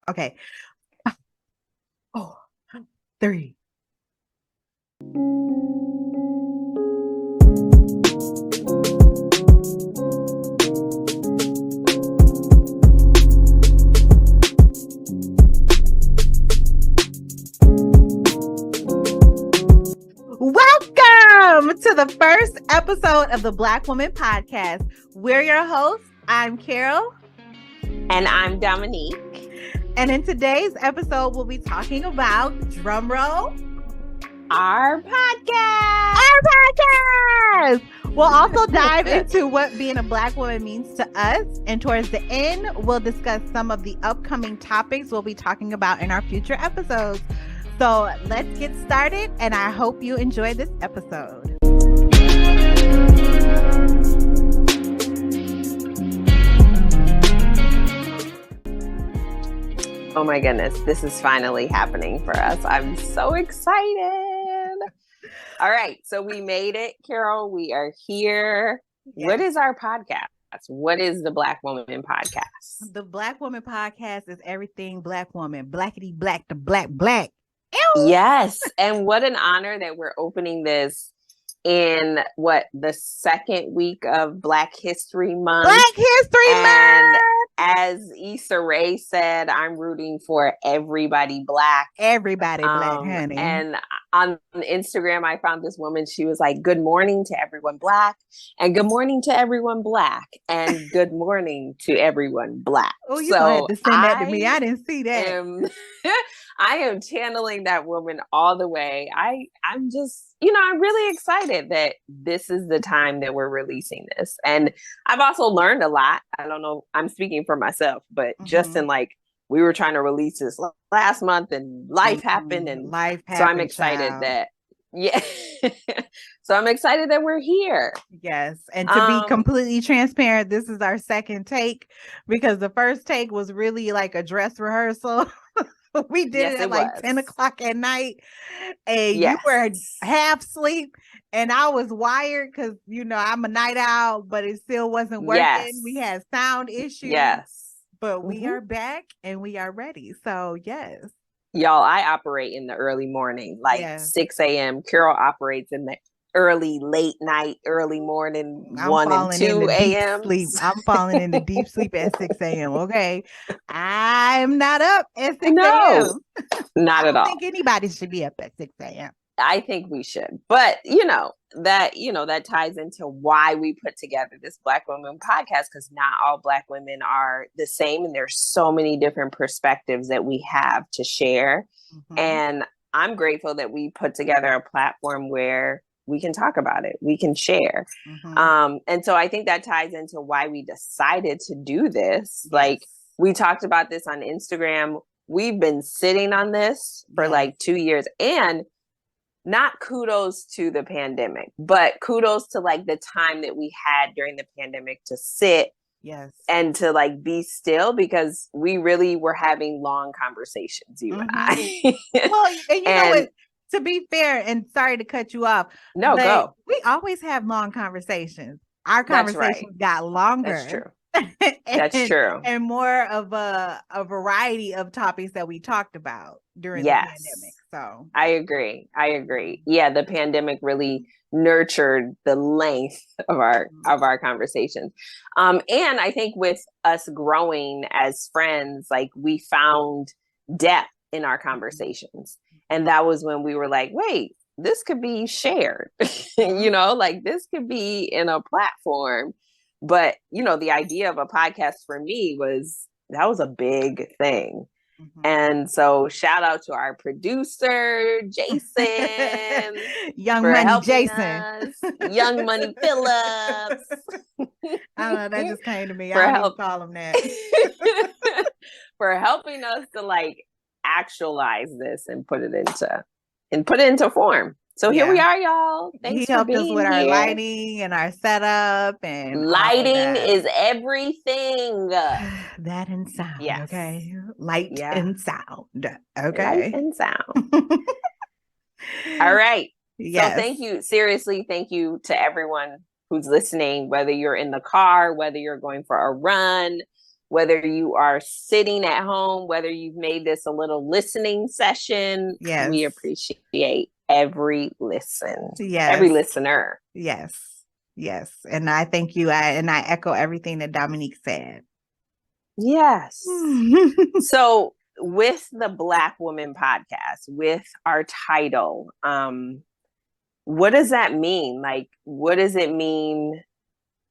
Okay. Oh, 3. Welcome to the first episode of the Black Woman Podcast. We're your hosts. I'm Karryll. And I'm Dominique. And in today's episode, we'll be talking about, drumroll, our podcast. We'll also dive into what being a Black woman means to us. And towards the end, we'll discuss some of the upcoming topics we'll be talking about in our future episodes. So let's get started, and I hope you enjoy this episode. Oh my goodness, this is finally happening for us. I'm so excited. All right, so we made it, Karryll. We are here. Yes. What is our podcast? What is the Black Woman Podcast? The Black Woman Podcast is everything Black woman, blackity black to black. Ew. Yes, and what an honor that we're opening this in the second week of Black History Month. Black History Month. As Issa Rae said, I'm rooting for everybody Black. Everybody Black, honey. And on Instagram, I found this woman. She was like, "Good morning to everyone Black, and good morning to everyone Black, and good morning to everyone Black." Oh, you had to send that to me. I didn't see that. I am channeling that woman all the way. I'm just, I'm really excited that this is the time that we're releasing this. And I've also learned a lot. I don't know, I'm speaking for myself, but just in we were trying to release this last month and life happened. So I'm excited so I'm excited that we're here. Yes. And to be completely transparent, this is our second take because the first take was really like a dress rehearsal. We did it at 10 o'clock at night, and you were half asleep, and I was wired because I'm a night owl, but it still wasn't working. Yes. We had sound issues. Yes, but we are back and we are ready. So yes, y'all, I operate in the early morning, 6 a.m. Karryll operates in the late night, early morning, 1 and 2 a.m. I'm falling into deep sleep at 6 a.m. Okay. I'm not up at 6 a.m. No, not at all. I think anybody should be up at 6 a.m. I think we should. But that ties into why we put together this Black Women Podcast, because not all Black women are the same. And there's so many different perspectives that we have to share. Mm-hmm. And I'm grateful that we put together a platform where we can talk about it. We can share. Mm-hmm. And so I think that ties into why we decided to do this. Yes. Like we talked about this on Instagram. We've been sitting on this for 2 years, and not kudos to the pandemic, but kudos to the time that we had during the pandemic to sit and to be still, because we really were having long conversations, you and I. Well, and you know what? To be fair, and sorry to cut you off. No, go. We always have long conversations. Our conversations got longer. That's true. That's true. And more of a variety of topics that we talked about during the pandemic. So I agree. Yeah, the pandemic really nurtured the length of our conversations. And I think with us growing as friends, we found depth in our conversations. And that was when we were like, wait, this could be shared, this could be in a platform. But, the idea of a podcast for me was a big thing. Mm-hmm. And so shout out to our producer, Jason. Young Money Jason. Young Money Phillips. I don't know, that just came to me. I don't call him that. For helping us to actualize this and put it into form. So here we are, y'all. Thanks he helped us with our lighting and our setup, and lighting is everything. That and sound. Yes. Okay. Light and sound. Okay. Light and sound. All right. Yes. So thank you. Seriously, thank you to everyone who's listening, whether you're in the car, whether you're going for a run, whether you are sitting at home, whether you've made this a little listening session. Yes. We appreciate every listen. Yes. Every listener. Yes. Yes. And I thank you. And I echo everything that Dominique said. Yes. So with the Black Woman podcast, with our title, what does that mean? Like, what does it mean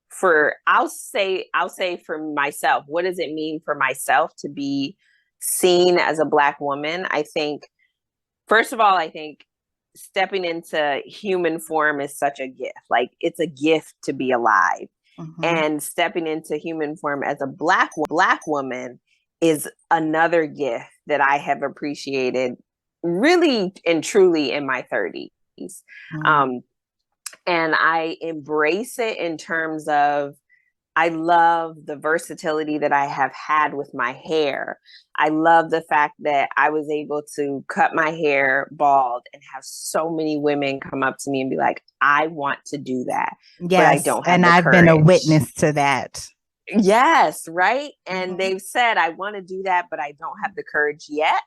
for, I'll say for myself, what does it mean for myself to be seen as a Black woman? I think, first of all, I think stepping into human form is such a gift. Like, it's a gift to be alive. Mm-hmm. And stepping into human form as a Black woman is another gift that I have appreciated really and truly in my 30s. Mm-hmm. And I embrace it in terms of, I love the versatility that I have had with my hair. I love the fact that I was able to cut my hair bald and have so many women come up to me and be like, I want to do that. Yes, but I don't have and I've been a witness to that. Yes, right? And mm-hmm. they've said, I want to do that, but I don't have the courage yet.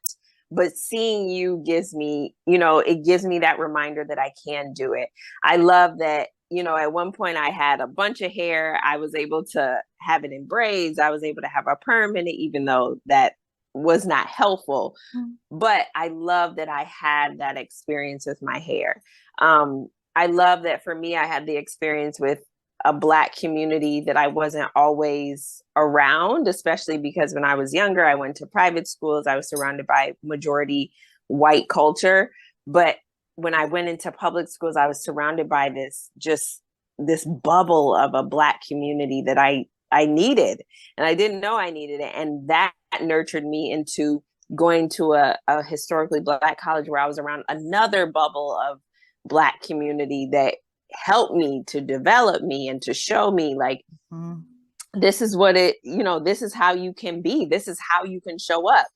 But seeing you gives me, it gives me that reminder that I can do it. I love that, at one point I had a bunch of hair. I was able to have it in braids. I was able to have a perm in it, even though that was not helpful. Mm-hmm. But I love that I had that experience with my hair. I love that for me, I had the experience with a Black community that I wasn't always around, especially because when I was younger, I went to private schools. I was surrounded by majority white culture. But when I went into public schools, I was surrounded by this bubble of a Black community that I needed. And I didn't know I needed it. And that nurtured me into going to a historically Black college where I was around another bubble of Black community that help me to develop me and to show me like, mm-hmm. this is what this is how you can be. This is how you can show up.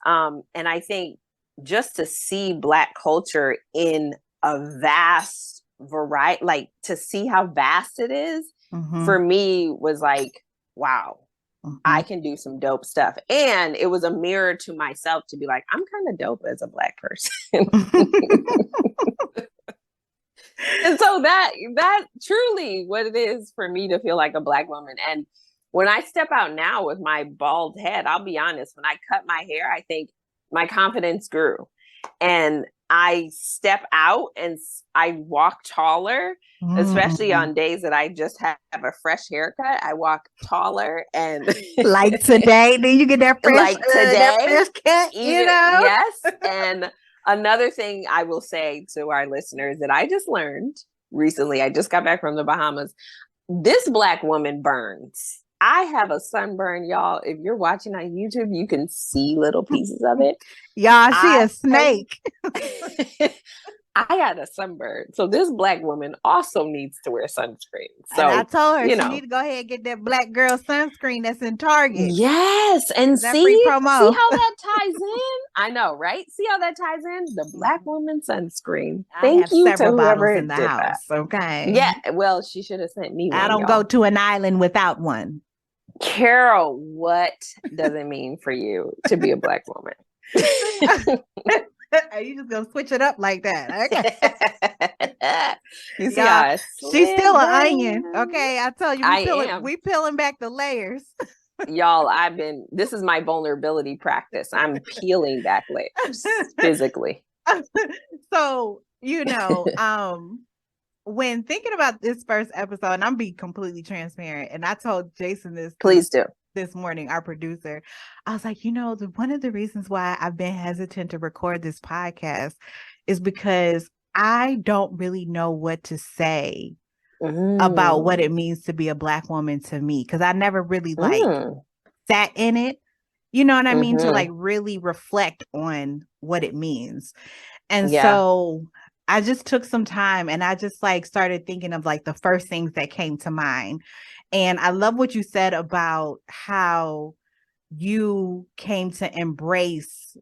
And I think just to see Black culture in a vast variety, like to see how vast it is, mm-hmm. for me was like, wow, mm-hmm. I can do some dope stuff. And it was a mirror to myself to be like, I'm kind of dope as a Black person. And so that truly what it is for me to feel like a Black woman. And when I step out now with my bald head, I'll be honest, when I cut my hair, I think my confidence grew. And I step out and I walk taller, especially on days that I just have a fresh haircut. I walk taller and like today, then you get that fresh, that fresh cut, Yes. And another thing I will say to our listeners that I just learned recently, I just got back from the Bahamas. This Black woman burns. I have a sunburn, y'all. If you're watching on YouTube, you can see little pieces of it. Y'all, she a snake. I had a sunburn. So this Black woman also needs to wear sunscreen. So and I told her she need to go ahead and get that Black girl sunscreen that's in Target. Yes. And see how that ties in? I know, right? See how that ties in? The Black woman sunscreen. Thank you to whoever in the house. That. Okay. Yeah. Well, she should have sent me one. I don't go to an island without one. Karryll, what does it mean for you to be a Black woman? Are you just gonna switch it up like that? Okay. You see, she's still an onion. Okay, I tell you, we peeling back the layers. Y'all, this is my vulnerability practice. I'm peeling back layers physically. So, when thinking about this first episode, and I'm being completely transparent, and I told Jason this. Please do. This morning, our producer, I was like, one of the reasons why I've been hesitant to record this podcast is because I don't really know what to say about what it means to be a Black woman to me. Cause I never really sat in it, you know what I mean? To like really reflect on what it means. And so I just took some time and I just like started thinking of like the first things that came to mind. And I love what you said about how you came to embrace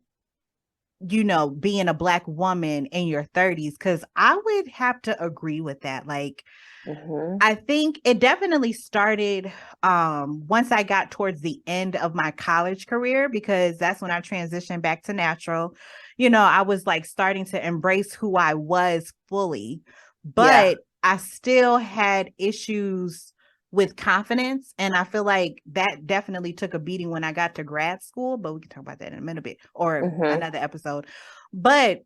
being a Black woman in your 30s, because I would have to agree with that. Like, I think it definitely started once I got towards the end of my college career, because that's when I transitioned back to natural. I was like starting to embrace who I was fully, but I still had issues with confidence. And I feel like that definitely took a beating when I got to grad school, but we can talk about that in a minute bit or another episode. But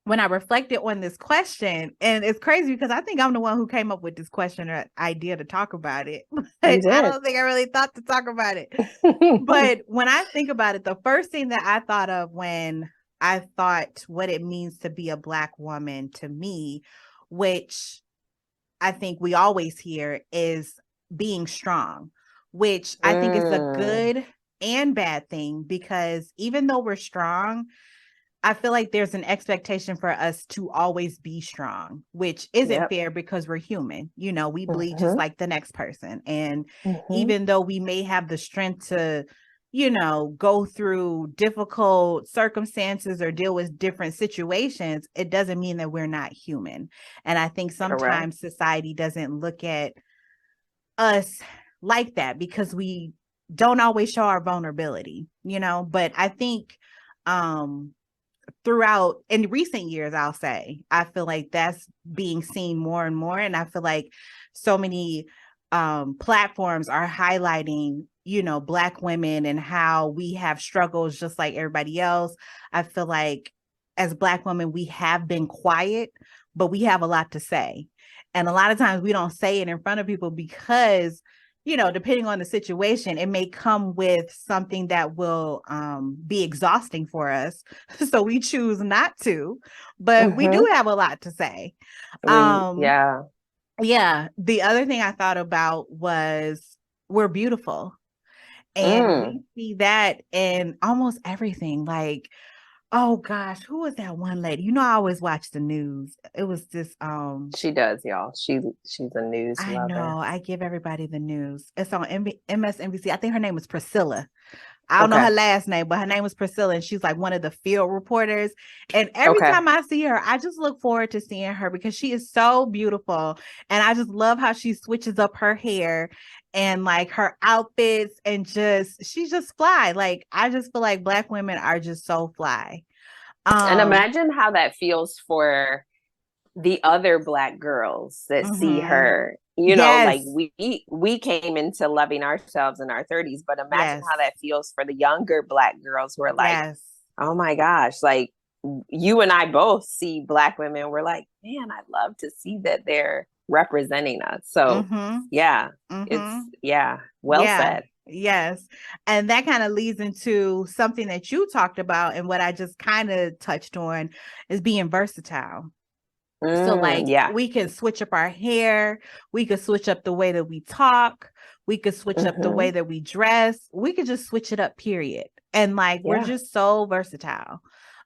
when I reflected on this question, and it's crazy because I think I'm the one who came up with this question or idea to talk about it, but I don't think I really thought to talk about it. But when I think about it, the first thing that I thought of when I thought what it means to be a Black woman to me, which I think we always hear, is being strong, which I think is a good and bad thing, because even though we're strong, I feel like there's an expectation for us to always be strong, which isn't fair because we're human. We bleed just like the next person. And even though we may have the strength to, go through difficult circumstances or deal with different situations, it doesn't mean that we're not human. And I think sometimes society doesn't look at us like that because we don't always show our vulnerability, but I think, throughout in recent years, I'll say, I feel like that's being seen more and more. And I feel like so many platforms are highlighting, Black women and how we have struggles just like everybody else. I feel like as Black women, we have been quiet, but we have a lot to say. And a lot of times we don't say it in front of people because depending on the situation, it may come with something that will be exhausting for us. So we choose not to, but we do have a lot to say. Yeah. The other thing I thought about was we're beautiful. And we see that in almost everything. Like, oh gosh, who was that one lady? I always watch the news. It was this she does, y'all. She's a news lover. I know. I give everybody the news. It's on MSNBC. I think her name is Priscilla. I don't know her last name, but her name was Priscilla, and she's like one of the field reporters. And every time I see her, I just look forward to seeing her because she is so beautiful. And I just love how she switches up her hair and like her outfits, and she's just fly. Like, I just feel like Black women are just so fly. And imagine how that feels for the other Black girls that see her. Like we came into loving ourselves in our 30s, but imagine how that feels for the younger Black girls who are like, oh my gosh, like you and I both see Black women. We're like, man, I love to see that they're representing us. So it's well said. Yes. And that kind of leads into something that you talked about, and what I just kind of touched on is being versatile. So like, we can switch up our hair. We could switch up the way that we talk. We could switch up the way that we dress. We could just switch it up, period. And like, we're just so versatile.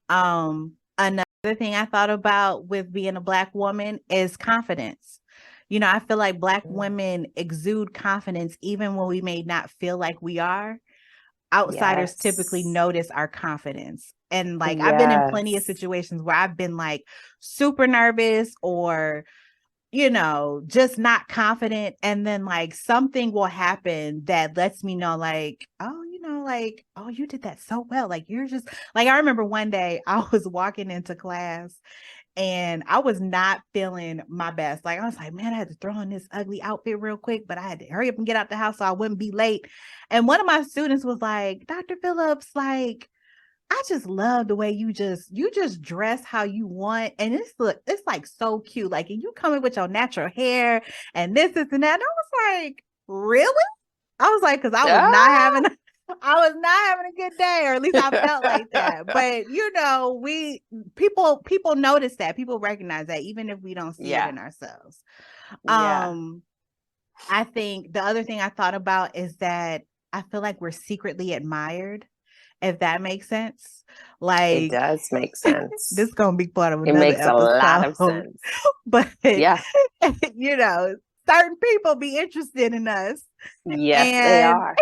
Another thing I thought about with being a Black woman is confidence. I feel like Black women exude confidence even when we may not feel like we are. Outsiders typically notice our confidence. And like, I've been in plenty of situations where I've been like super nervous or, just not confident. And then like something will happen that lets me know like, oh, like, oh, you did that so well. Like, you're just like, I remember one day I was walking into class and I was not feeling my best. Like, I was like, man, I had to throw on this ugly outfit real quick, but I had to hurry up and get out the house so I wouldn't be late. And one of my students was like, Dr. Phillips, like, I just love the way you just dress how you want. And it's like so cute. Like, and you coming with your natural hair and this and that. And I was like, really? I was like, because I was not having a good day, or at least I felt like that. But people notice that, people recognize that, even if we don't see it in ourselves. I think the other thing I thought about is that I feel like we're secretly admired, if that makes sense. Like, it does make sense. This is gonna be part of another episode. It makes a lot of sense. But certain people be interested in us. Yes, they are.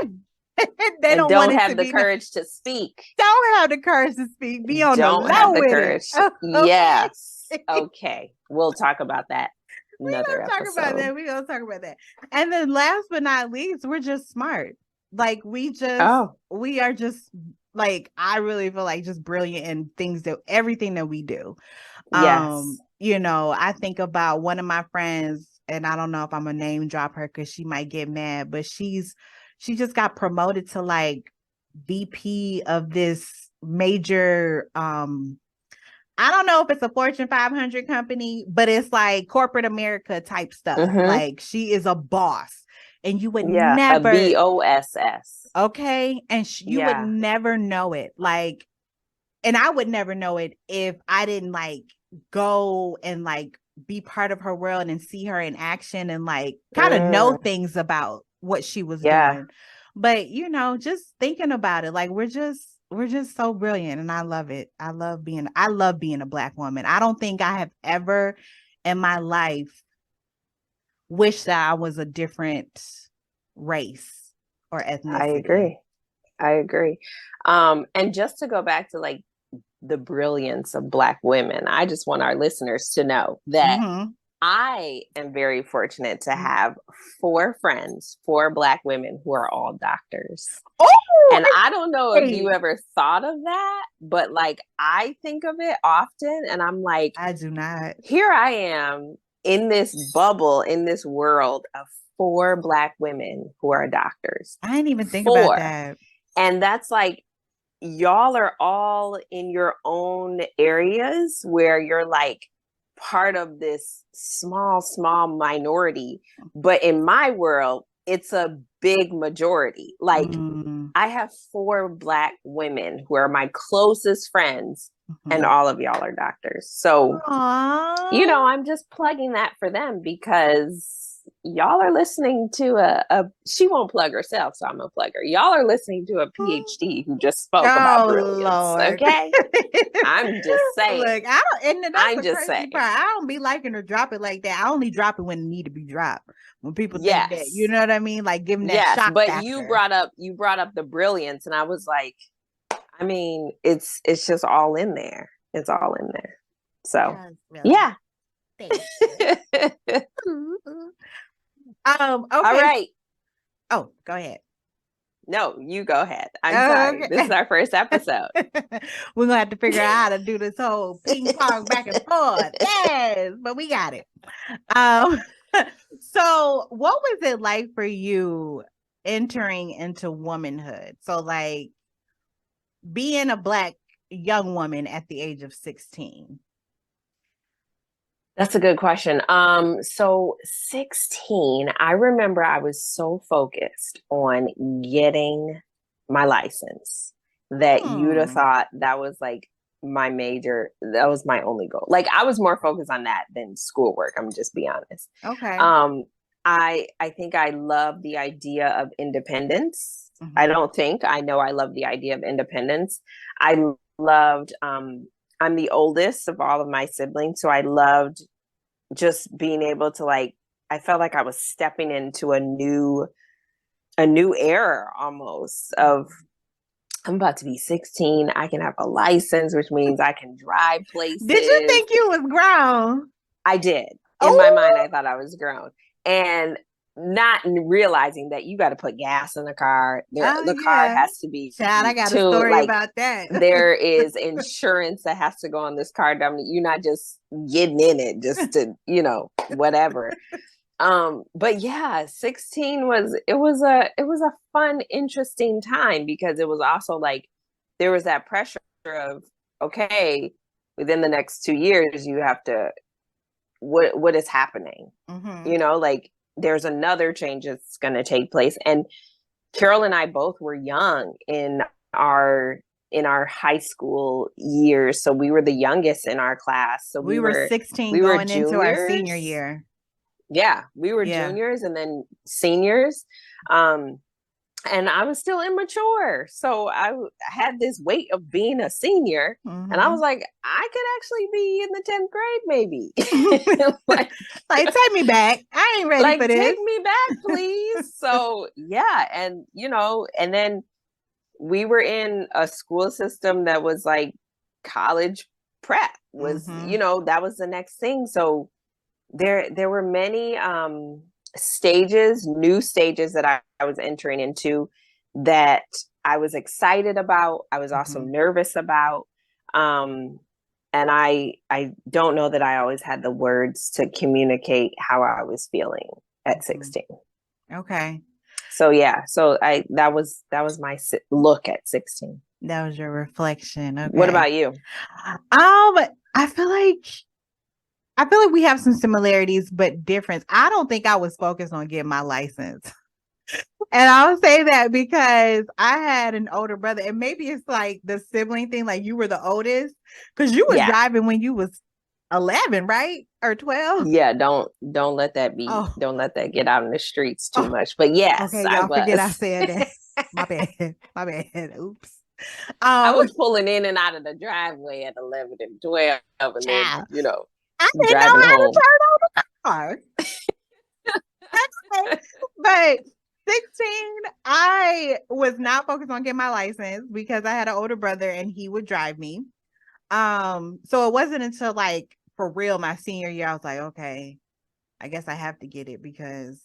They and don't have the courage to speak. Don't have the courage to speak. Be on don't the low have the with courage. it. Yes. Okay. We'll talk about that. We're gonna talk about that. And then last but not least, we're just smart. Like we are just like, I really feel like just brilliant in everything that we do. Yes. You know, I think about one of my friends, and I don't know if I'm gonna name drop her because she might get mad, but she just got promoted to like VP of this major I don't know if it's a Fortune 500 company, but it's like corporate America type stuff. Mm-hmm. Like she is a boss, and you would never a BOSS. Okay, and you would never know it. Like, and I would never know it if I didn't like go and like be part of her world and see her in action and like kind of know things about what she was doing. But you know, just thinking about it, like we're just so brilliant, and I love it. I love being a Black woman. I don't think I have ever in my life wished that I was a different race or ethnicity. I agree. And just to go back to like the brilliance of Black women, I just want our listeners to know that I am very fortunate to have 4 friends, 4 Black women who are all doctors. Oh, and I don't know if you ever thought of that, but like I think of it often, and I'm like, I do not. Here I am in this bubble, in this world of 4 Black women who are doctors. I didn't even think about that. And that's like, y'all are all in your own areas where you're like part of this small minority. But in my world, it's a big majority. Like I have 4 Black women who are my closest friends, and all of y'all are doctors. So, you know, I'm just plugging that for them because y'all are listening to she won't plug herself, so I'm gonna plug her. Y'all are listening to a PhD who just spoke about brilliance. Lord. Okay, I'm just saying. Look, I'm just saying. Part. I don't be liking to drop it like that. I only drop it when it need to be dropped. When people think that, you know what I mean, like give them that shock but factor. you brought up the brilliance, and I was like, I mean, it's just all in there. It's all in there. So yeah. Okay. All right. Oh, go ahead. No, you go ahead. I'm sorry. Okay. This is our first episode. We're gonna have to figure out how to do this whole ping pong back and forth. Yes, but we got it. So what was it like for you entering into womanhood? So like being a Black young woman at the age of 16. That's a good question. So 16, I remember I was so focused on getting my license that you'd have thought that was like that was my only goal. Like I was more focused on that than schoolwork. I'm just be honest. Okay. I think I love the idea of independence. I know I love the idea of independence. I loved, I'm the oldest of all of my siblings. So I loved just being able to I felt like I was stepping into a new era almost of, I'm about to be 16. I can have a license, which means I can drive places. Did you think you was grown? I did. In my mind, I thought I was grown. And not realizing that you got to put gas in the car. The car has to be Child, I got a story about that. There is insurance that has to go on this car. Dominique, you're not just getting in it just to, whatever. But yeah, 16 was a fun, interesting time because it was also like there was that pressure of, okay, within the next 2 years, you have to, what is happening? Like there's another change that's going to take place. And Karryll and I both were young in our high school years. So we were the youngest in our class. So we were 16 going into our senior year. Yeah, we were juniors and then seniors. And and I was still immature. So I had this weight of being a senior. And I was like, I could actually be in the 10th grade, maybe. like, take me back. I ain't ready for this. Take me back, please. So yeah. And, and then we were in a school system that was like college prep was, that was the next thing. So there were many new stages that I was entering into that I was excited about. I was also nervous about. And I don't know that I always had the words to communicate how I was feeling at 16. Okay. So yeah, that was my look at 16. That was your reflection. Okay. What about you? I feel like we have some similarities, but difference. I don't think I was focused on getting my license. And I'll say that because I had an older brother, and maybe it's like the sibling thing, like you were the oldest, because you was driving when you was 11, right? Or 12? Yeah, don't let that be. Oh. Don't let that get out in the streets too much. But yes, okay, y'all forget I said that. My bad. Oops. I was pulling in and out of the driveway at 11 and 12, and then I didn't know how to turn on the car. But 16, I was not focused on getting my license because I had an older brother and he would drive me. So it wasn't until like for real my senior year I was like, okay, I guess I have to get it because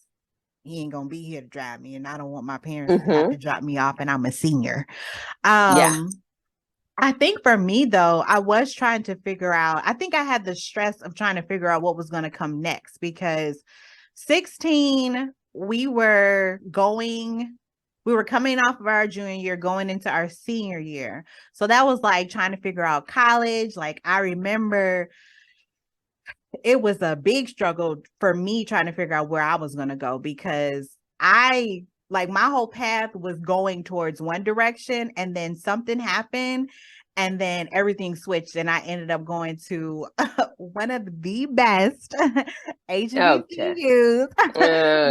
he ain't gonna be here to drive me, and I don't want my parents to have to drop me off, and I'm a senior. I think for me though, I was trying to figure out. I think I had the stress of trying to figure out what was going to come next because 16, we were coming off of our junior year, going into our senior year. So that was like trying to figure out college. Like I remember it was a big struggle for me trying to figure out where I was going to go because my whole path was going towards one direction, and then something happened and then everything switched, and I ended up going to one of the best HBCUs,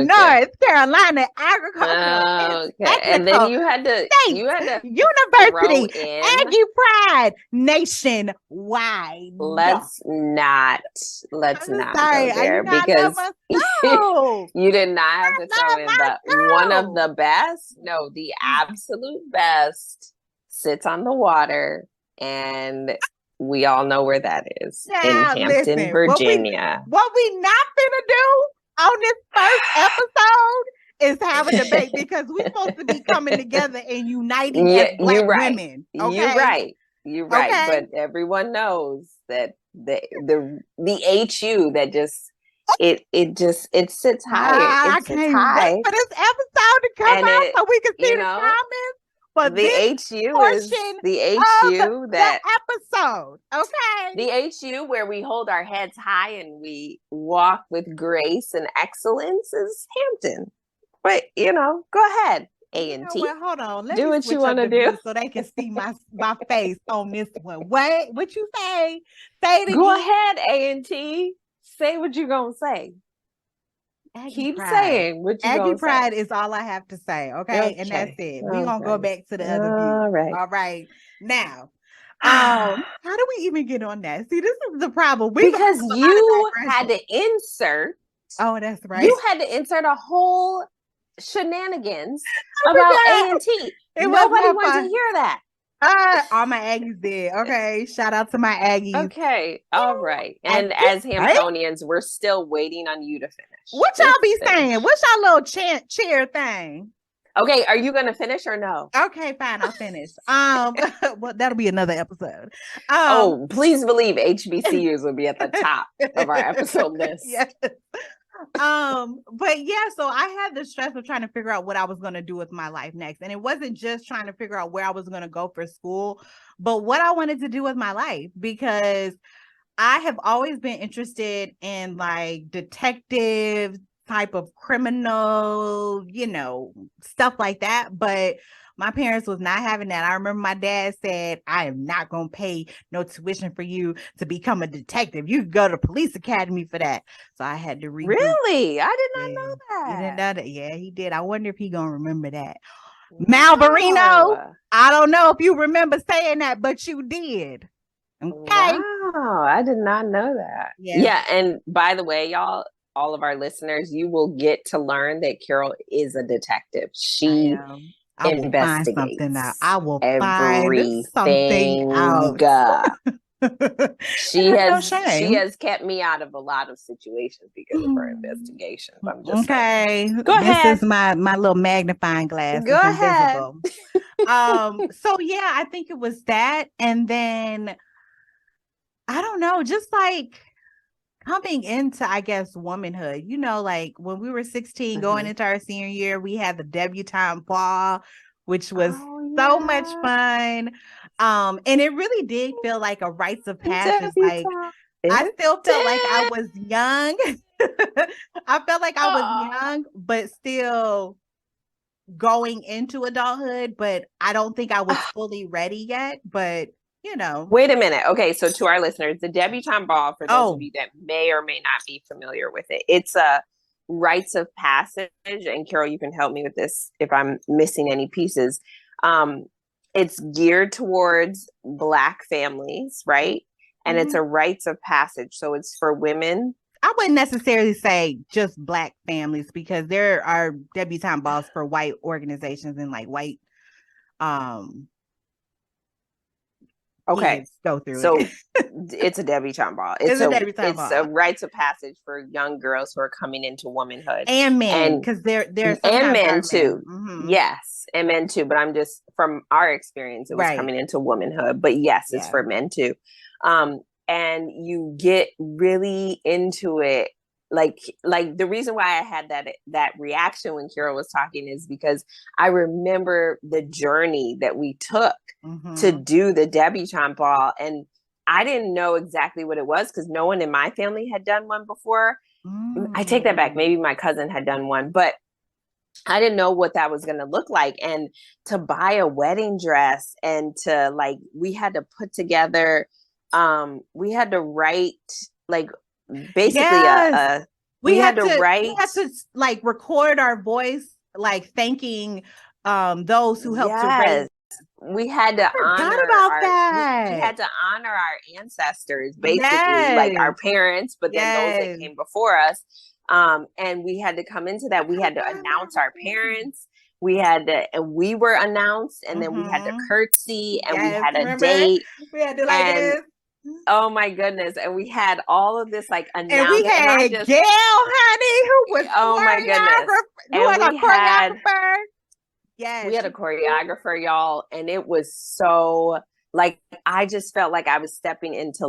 North Carolina Agricultural and then you had to University, Aggie Pride, nationwide. Let's not go there because you did not have to throw in one of the best. No, the absolute best sits on the water, and we all know where that is, in Hampton, Virginia. What we not gonna do on this first episode is have a debate because we're supposed to be coming together and uniting as Black women. Okay? You're right. Okay? But everyone knows that the HU that just it sits higher. I can't wait for this episode to come out so we can see the comments. But the HU is the HU that episode, okay? The HU where we hold our heads high and we walk with grace and excellence is Hampton. But go ahead, A&T. Well, hold on. Let do me what you want to do so they can see my face on this one. Wait, what you say? Say it again. Go ahead, A&T. Say what you're gonna say. Keep saying what you're Aggie Pride is all I have to say, okay? And that's it. We're gonna go back to the other view. All right. Now, how do we even get on that? See, this is the problem. Because you had to insert. Oh, that's right. You had to insert a whole shenanigans about A&T. Nobody wanted to hear that. All my Aggies did. Okay. Shout out to my Aggies. Okay. All right. And as Hamptonians, we're still waiting on you to finish. What y'all be saying? What's y'all little cheer thing? Okay. Are you going to finish or no? Okay, fine. I'll finish. Well, that'll be another episode. Please believe HBCUs will be at the top of our episode list. Yes. But yeah, so I had the stress of trying to figure out what I was going to do with my life next. And it wasn't just trying to figure out where I was going to go for school, but what I wanted to do with my life, because I have always been interested in like detective type of criminal, stuff like that. But my parents was not having that. I remember my dad said, I am not going to pay no tuition for you to become a detective. You could go to police academy for that. So I had to read. Really? I did not know that. You didn't know that? Yeah, he did. I wonder if he going to remember that. Malvarino. I don't know if you remember saying that, but you did. Okay. Wow, I did not know that. Yes. Yeah, and by the way, y'all, all of our listeners, you will get to learn that Karryll is a detective. She investigates. I will find something out. She has kept me out of a lot of situations because of her investigations. I'm just saying. Go ahead. This is my little magnifying glass. Go ahead. So yeah, I think it was that, and then I don't know, just like coming into, I guess, womanhood, you know, like when we were 16 going into our senior year, we had the debutante ball, which was so much fun. And it really did feel like a rites of passage. Like I still felt like I was young. I felt like I was young, but still going into adulthood, but I don't think I was fully ready yet. But you know. Wait a minute. Okay, so to our listeners, the debutante ball, for those of you that may or may not be familiar with it, it's a rites of passage. And Karryll, you can help me with this if I'm missing any pieces. It's geared towards Black families, right? And it's a rites of passage. So it's for women. I wouldn't necessarily say just Black families, because there are debutante balls for white organizations and like white okay, go through so it's a debutante ball. It's a rites of passage for young girls who are coming into womanhood and men, because there's and men too. Yes, and men too. But I'm just, from our experience, it was coming into womanhood. But yes, it's for men too. And you get really into it. Like the reason why I had that reaction when Karryll was talking is because I remember the journey that we took to do the debutante ball, and I didn't know exactly what it was because no one in my family had done one before. I take that back. Maybe my cousin had done one, but I didn't know what that was going to look like. And to buy a wedding dress, and to we had to put together, we had to write basically we had to record our voice, thanking those who helped to raise. We had to honor our ancestors, basically, like our parents, but then those that came before us. And we had to come into that. We had to announce our parents. We were announced, and then we had to curtsy, and we had a date. We had to this. Oh my goodness. And we had all of this announcement. And we had Gail, honey, who was my goodness. And we had a choreographer. Yes. We had a choreographer, y'all. And it was so I just felt like I was stepping into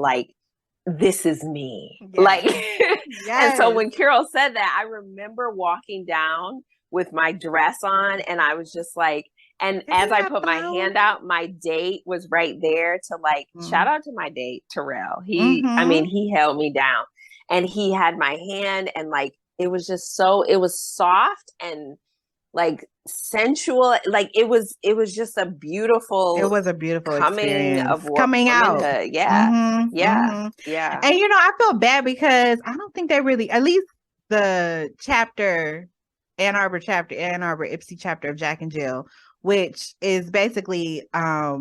this is me. Yes. And so when Karryll said that, I remember walking down with my dress on, and I was just and as I put my hand out, my date was right there to shout out to my date, Terrell. He held me down, and he had my hand, and it was just it was soft and sensual. It was just a beautiful experience. Coming out. Yeah. Yeah. And I feel bad because I don't think they really, at least the chapter, Ann Arbor Ipsy chapter of Jack and Jill, which is basically a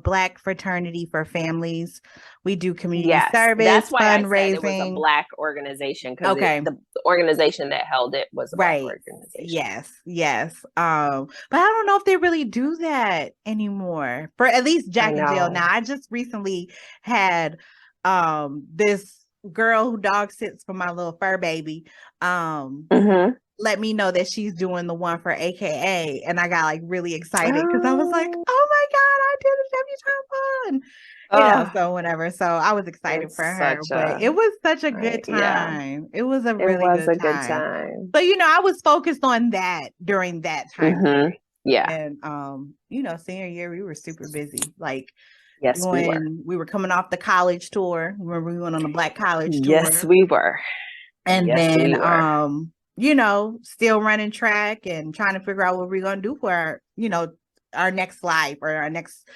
Black fraternity for families. We do community service, that's why fundraising. I said it was a Black organization, because the organization that held it was a Black organization. Yes. But I don't know if they really do that anymore, for at least Jack and Jill. Now, I just recently had this girl who dog sits for my little fur baby let me know that she's doing the one for AKA, and I got really excited because I was like, oh my God, I did a debutante one. So whatever. So I was excited for her, but it was such a good time. It was a really good time. But I was focused on that during that time. Yeah. And senior year we were super busy. Yes, we were coming off the college tour. Remember, we went on a Black college tour. Yes, we were. And then still running track and trying to figure out what we're going to do for our next life, or our next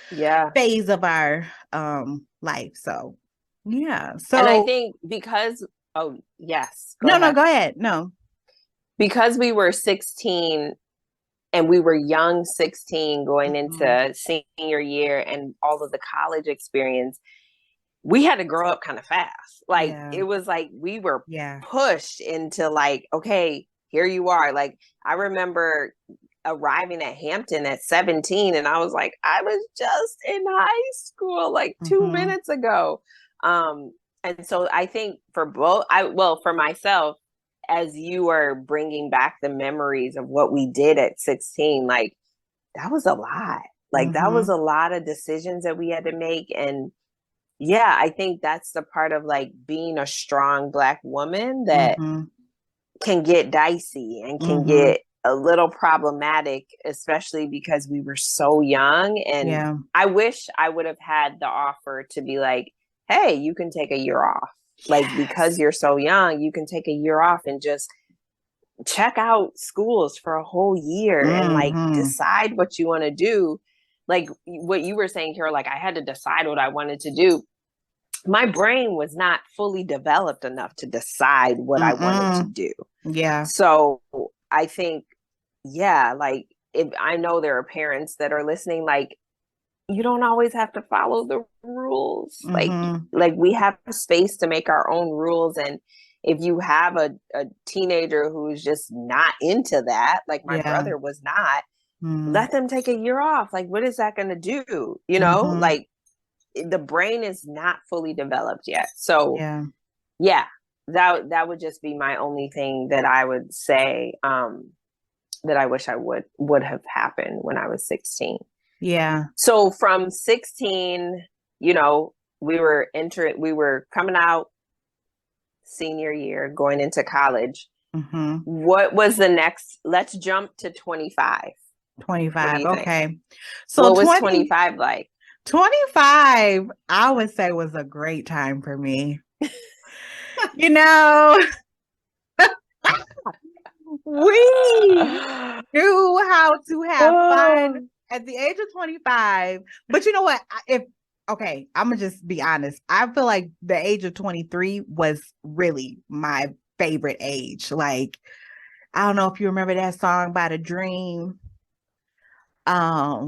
phase of our life. So, yeah. So, and I think because, go ahead. No, because we were 16 and we were young, 16, going into senior year and all of the college experience, we had to grow up kind of fast. Like, it was like we were pushed into like, okay, here you are. Like, I remember arriving at Hampton at 17, and I was like, I was just in high school like 2 minutes ago. And so I think for for myself, as you are bringing back the memories of what we did at 16, like, that was a lot. Like, that was a lot of decisions that we had to make. And yeah, I think that's the part of like being a strong Black woman that can get dicey and can get a little problematic, especially because we were so young. And I wish I would have had the offer to be like, hey, you can take a year off. Like, because you're so young, you can take a year off and just check out schools for a whole year and like decide what you want to do. Like what you were saying, Karryll, like I had to decide what I wanted to do. My brain was not fully developed enough to decide what I wanted to do. Yeah. So I think, like, if I know there are parents that are listening, like, you don't always have to follow the rules. Like we have space to make our own rules. And if you have a teenager who's just not into that, like my brother was not, let them take a year off. Like, what is that going to do? You know, like the brain is not fully developed yet. So that would just be my only thing that I would say, that I wish I would have happened when I was 16. Yeah. So from 16, you know, we were coming out senior year, going into college. What was the next? Let's jump to 25. 25. Okay. So what was 25 like? 25, I would say, was a great time for me. You know, we knew how to have fun at the age of 25. But you know what? I'm gonna just be honest. I feel like the age of 23 was really my favorite age. Like, I don't know if you remember that song by The Dream. I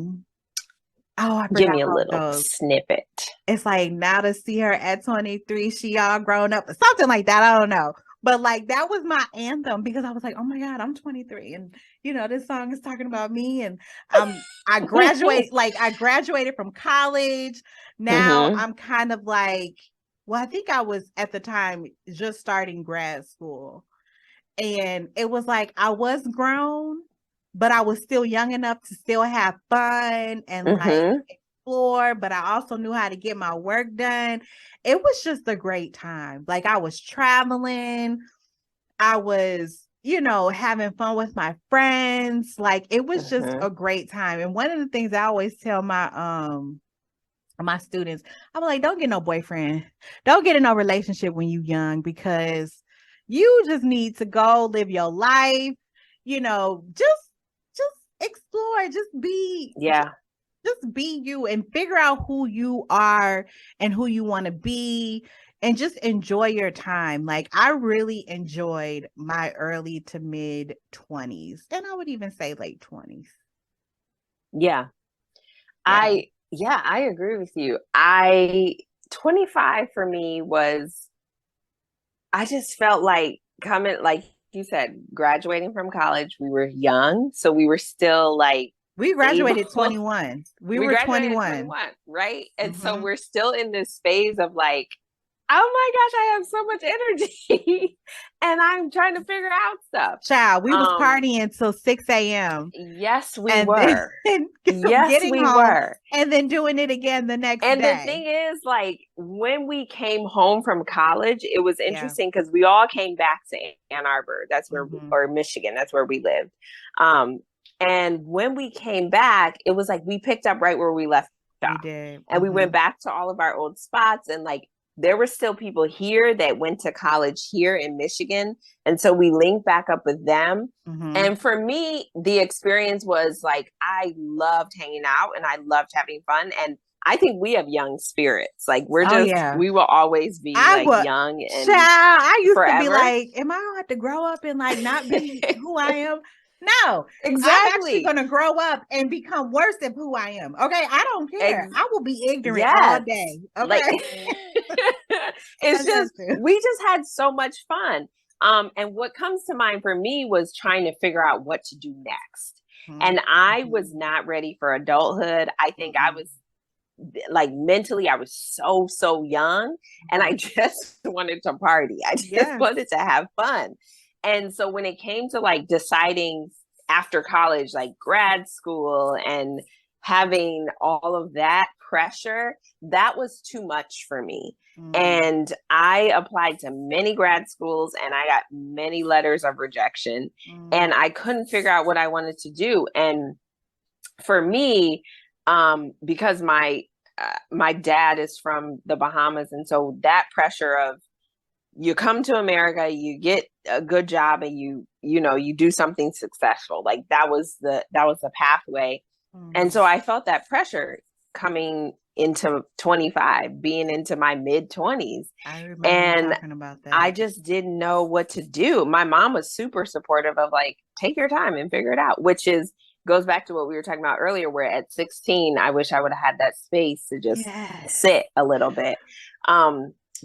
forgot. Give me a little snippet. It's like, now to see her at 23, she all grown up, something like that. I don't know. But like, that was my anthem, because I was like, oh my God, I'm 23. And you know, this song is talking about me. And I graduated from college. Now I'm kind of like, well, I think I was at the time just starting grad school. And it was like, I was grown, but I was still young enough to still have fun and like explore, but I also knew how to get my work done. It was just a great time. Like, I was traveling, I was, you know, having fun with my friends. Like, it was just a great time. And one of the things I always tell my students, I'm like, don't get no boyfriend, don't get in no relationship when you young, because you just need to go live your life, you know, just explore, just be you, and figure out who you are and who you want to be, and just enjoy your time. Like, I really enjoyed my early to mid 20s, and I would even say late 20s. I agree with you. 25 for me was, I just felt like coming, like you said, graduating from college. We were young, so we were still like, we graduated 21. We were 21, right? And so we're still in this phase of like, oh my gosh, I have so much energy and I'm trying to figure out stuff. Child, we was partying till 6 a.m. Yes, we were. Yes, we were. And then doing it again the next day. And the thing is, like, when we came home from college, it was interesting because we all came back to Ann Arbor. That's where, or Michigan, that's where we lived. And when we came back, it was like we picked up right where we left off. We did. And we went back to all of our old spots, and like, there were still people here that went to college here in Michigan. And so we linked back up with them. And for me, the experience was like, I loved hanging out and I loved having fun. And I think we have young spirits. Like, we're we will always be young and I used forever. to be like, am I going to have to grow up and like not be who I am? No, exactly. I'm actually going to grow up and become worse than who I am. Okay. I don't care. I will be ignorant all day. Okay. Like, it's just, we just had so much fun. And what comes to mind for me was trying to figure out what to do next. Mm-hmm. And I was not ready for adulthood. I think I was like mentally, I was so young, and I just wanted to party. I just wanted to have fun. And so when it came to like deciding after college, like grad school and having all of that pressure, that was too much for me. And I applied to many grad schools and I got many letters of rejection, and I couldn't figure out what I wanted to do. And for me, because my dad is from the Bahamas, and so that pressure of you come to America, you get a good job, and you do something successful, like that was the pathway. And so I felt that pressure coming into 25, being into my mid 20s. I remember talking about that. I just didn't know what to do. My mom was super supportive of like, take your time and figure it out, which goes back to what we were talking about earlier, where at 16, I wish I would have had that space to just sit a little bit.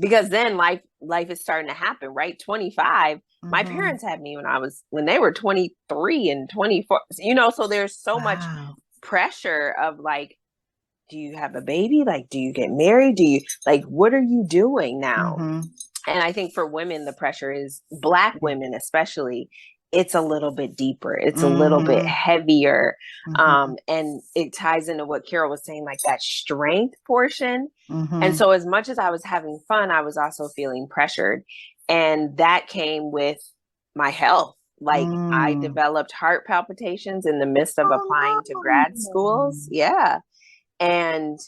Because then life is starting to happen, right? 25, my parents had me when they were 23 and 24, so there's so much pressure of like, do you have a baby? Like, do you get married? Do you like, what are you doing now? And I think for women, the pressure is, Black women especially, it's a little bit deeper. It's a little bit heavier. And it ties into what Karryll was saying, like that strength portion. And so as much as I was having fun, I was also feeling pressured. And that came with my health. Like I developed heart palpitations in the midst of applying to grad schools. Yeah. And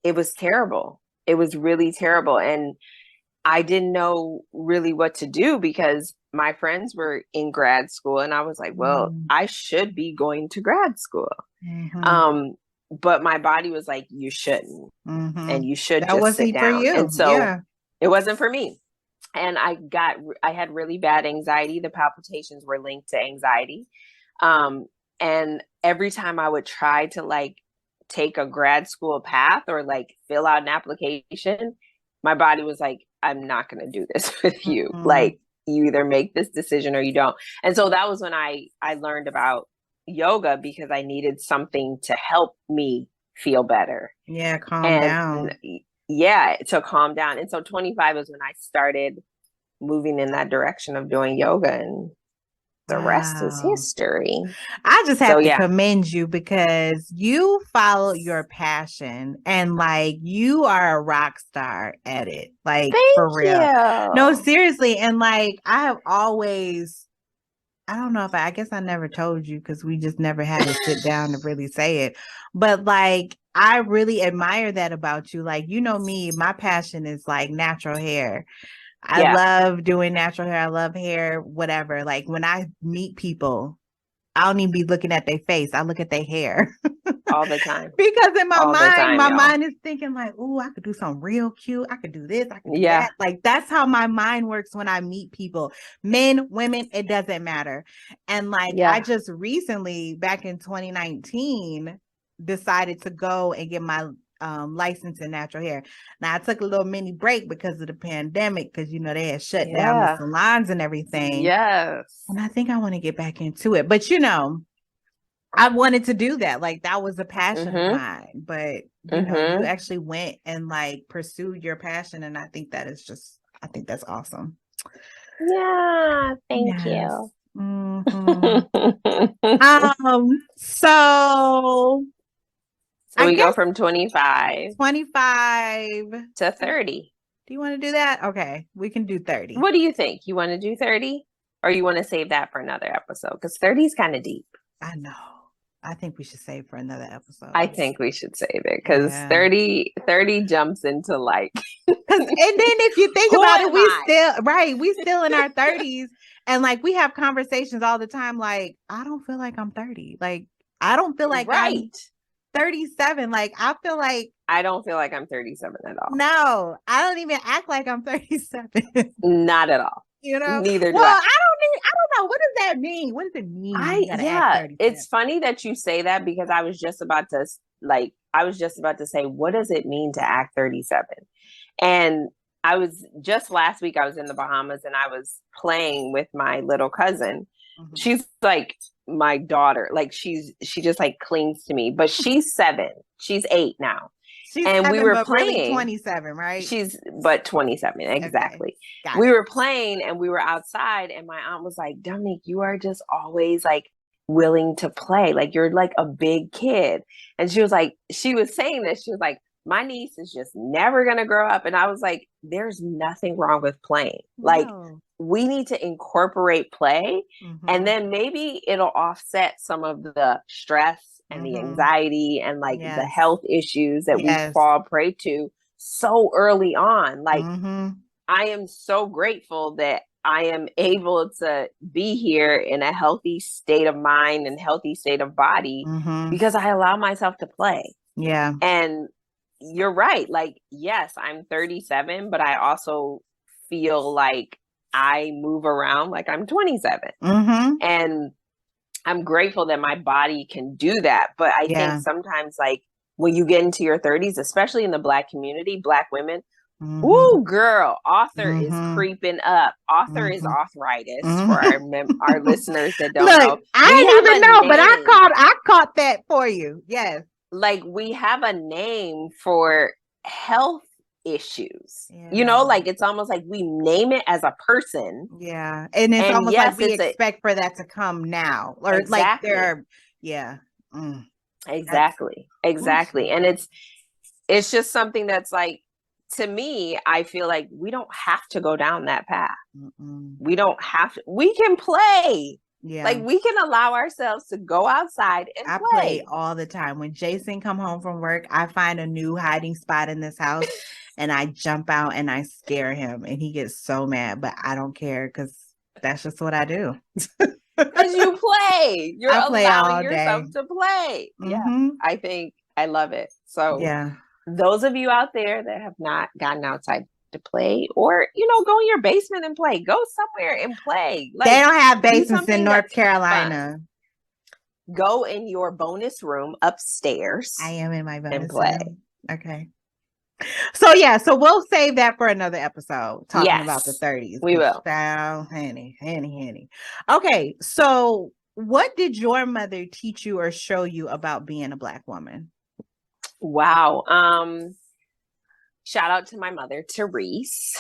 it was terrible. It was really terrible. And I didn't know really what to do because my friends were in grad school, and I was like, well, I should be going to grad school. But my body was like, you shouldn't. And you should just sit down. For you. And so it wasn't for me. And I had really bad anxiety. The palpitations were linked to anxiety. And every time I would try to like take a grad school path or like fill out an application, my body was like, I'm not going to do this with you. Like, you either make this decision or you don't. And so that was when I learned about yoga, because I needed something to help me feel better. Yeah, calm down. Yeah, to calm down. And so 25 is when I started moving in that direction of doing yoga, and the rest is history. I just have to commend you, because you follow your passion, and like you are a rock star at it. Like, for real. No, seriously. And like, I have always, I don't know if I guess I never told you, because we just never had to sit down to really say it. But like, I really admire that about you. Like, you know me, my passion is like natural hair. I love doing natural hair. I love hair, whatever. Like when I meet people, I don't even be looking at their face. I look at their hair. All the time. Because in my mind is thinking like, oh, I could do something real cute. I could do this. I could do that. Like, that's how my mind works when I meet people. Men, women, it doesn't matter. And like, I just recently, back in 2019, decided to go and get my license in natural hair. Now I took a little mini break because of the pandemic, because they had shut down the salons and everything. Yes. And I think I want to get back into it. But I wanted to do that. Like, that was a passion of mine. But you actually went and like pursued your passion. And I think that is I think that's awesome. Yeah, thank you. So we go from 25 to 30. Do you want to do that? Okay, we can do 30. What do you think? You want to do 30? Or you want to save that for another episode? Because 30 is kind of deep. I know. I think we should save for another episode. I think we should save it, because 30 jumps into like. And then if you think about it, we still in our 30s, and like we have conversations all the time. Like, I don't feel like I'm 30. Like, I don't feel like I'm 37. Like, I feel like I don't feel like I'm 37 at all. No, I don't even act like I'm 37. Not at all. You know? Neither do well, I don't know. What does that mean? What does it mean when you gotta act 37? It's funny that you say that because I was just about to say, what does it mean to act 37? And just last week, I was in the Bahamas and I was playing with my little cousin. Mm-hmm. She's like my daughter. Like she just like clings to me, but she's 7. She's 8 now. She's and 7, we were playing. Really 27, right? She's 27, exactly. Okay. We were playing and we were outside, and my aunt was like, "Dominique, you are just always like willing to play. Like you're like a big kid." And she was saying this. She was like, "My niece is just never gonna grow up." And I was like, "There's nothing wrong with playing. No. Like we need to incorporate play, and then maybe it'll offset some of the stress and the anxiety and like the health issues that we fall prey to so early on." Like I am so grateful that I am able to be here in a healthy state of mind and healthy state of body because I allow myself to play. Yeah. And you're right. Like, yes, I'm 37, but I also feel like I move around like I'm 27. And I'm grateful that my body can do that. But I think sometimes, like, when you get into your 30s, especially in the Black community, Black women, ooh, girl, author is creeping up. Author is arthritis for our listeners that don't know. I didn't even know, but I caught that for you. Yes. Like, we have a name for health issues. You know, like it's almost like we name it as a person. Yeah. And it's almost like we expect for that to come now. Or like they're Exactly. And it's just something that's like, to me, I feel like we don't have to go down that path. We don't have to. We can play. Yeah. Like we can allow ourselves to go outside and I play all the time. When Jason come home from work, I find a new hiding spot in this house and I jump out and I scare him and he gets so mad, but I don't care because that's just what I do. Because you play. You're allowing yourself to play. Yeah. I think I love it. So those of you out there that have not gotten outside to play, or go in your basement and play, go somewhere and play. Like, they don't have basements in North Carolina. Go in your bonus room upstairs. I am in my bonus room. Okay. So we'll save that for another episode talking about the 30s. We will. Henny. Okay, so what did your mother teach you or show you about being a Black woman? Wow. Shout out to my mother, Therese.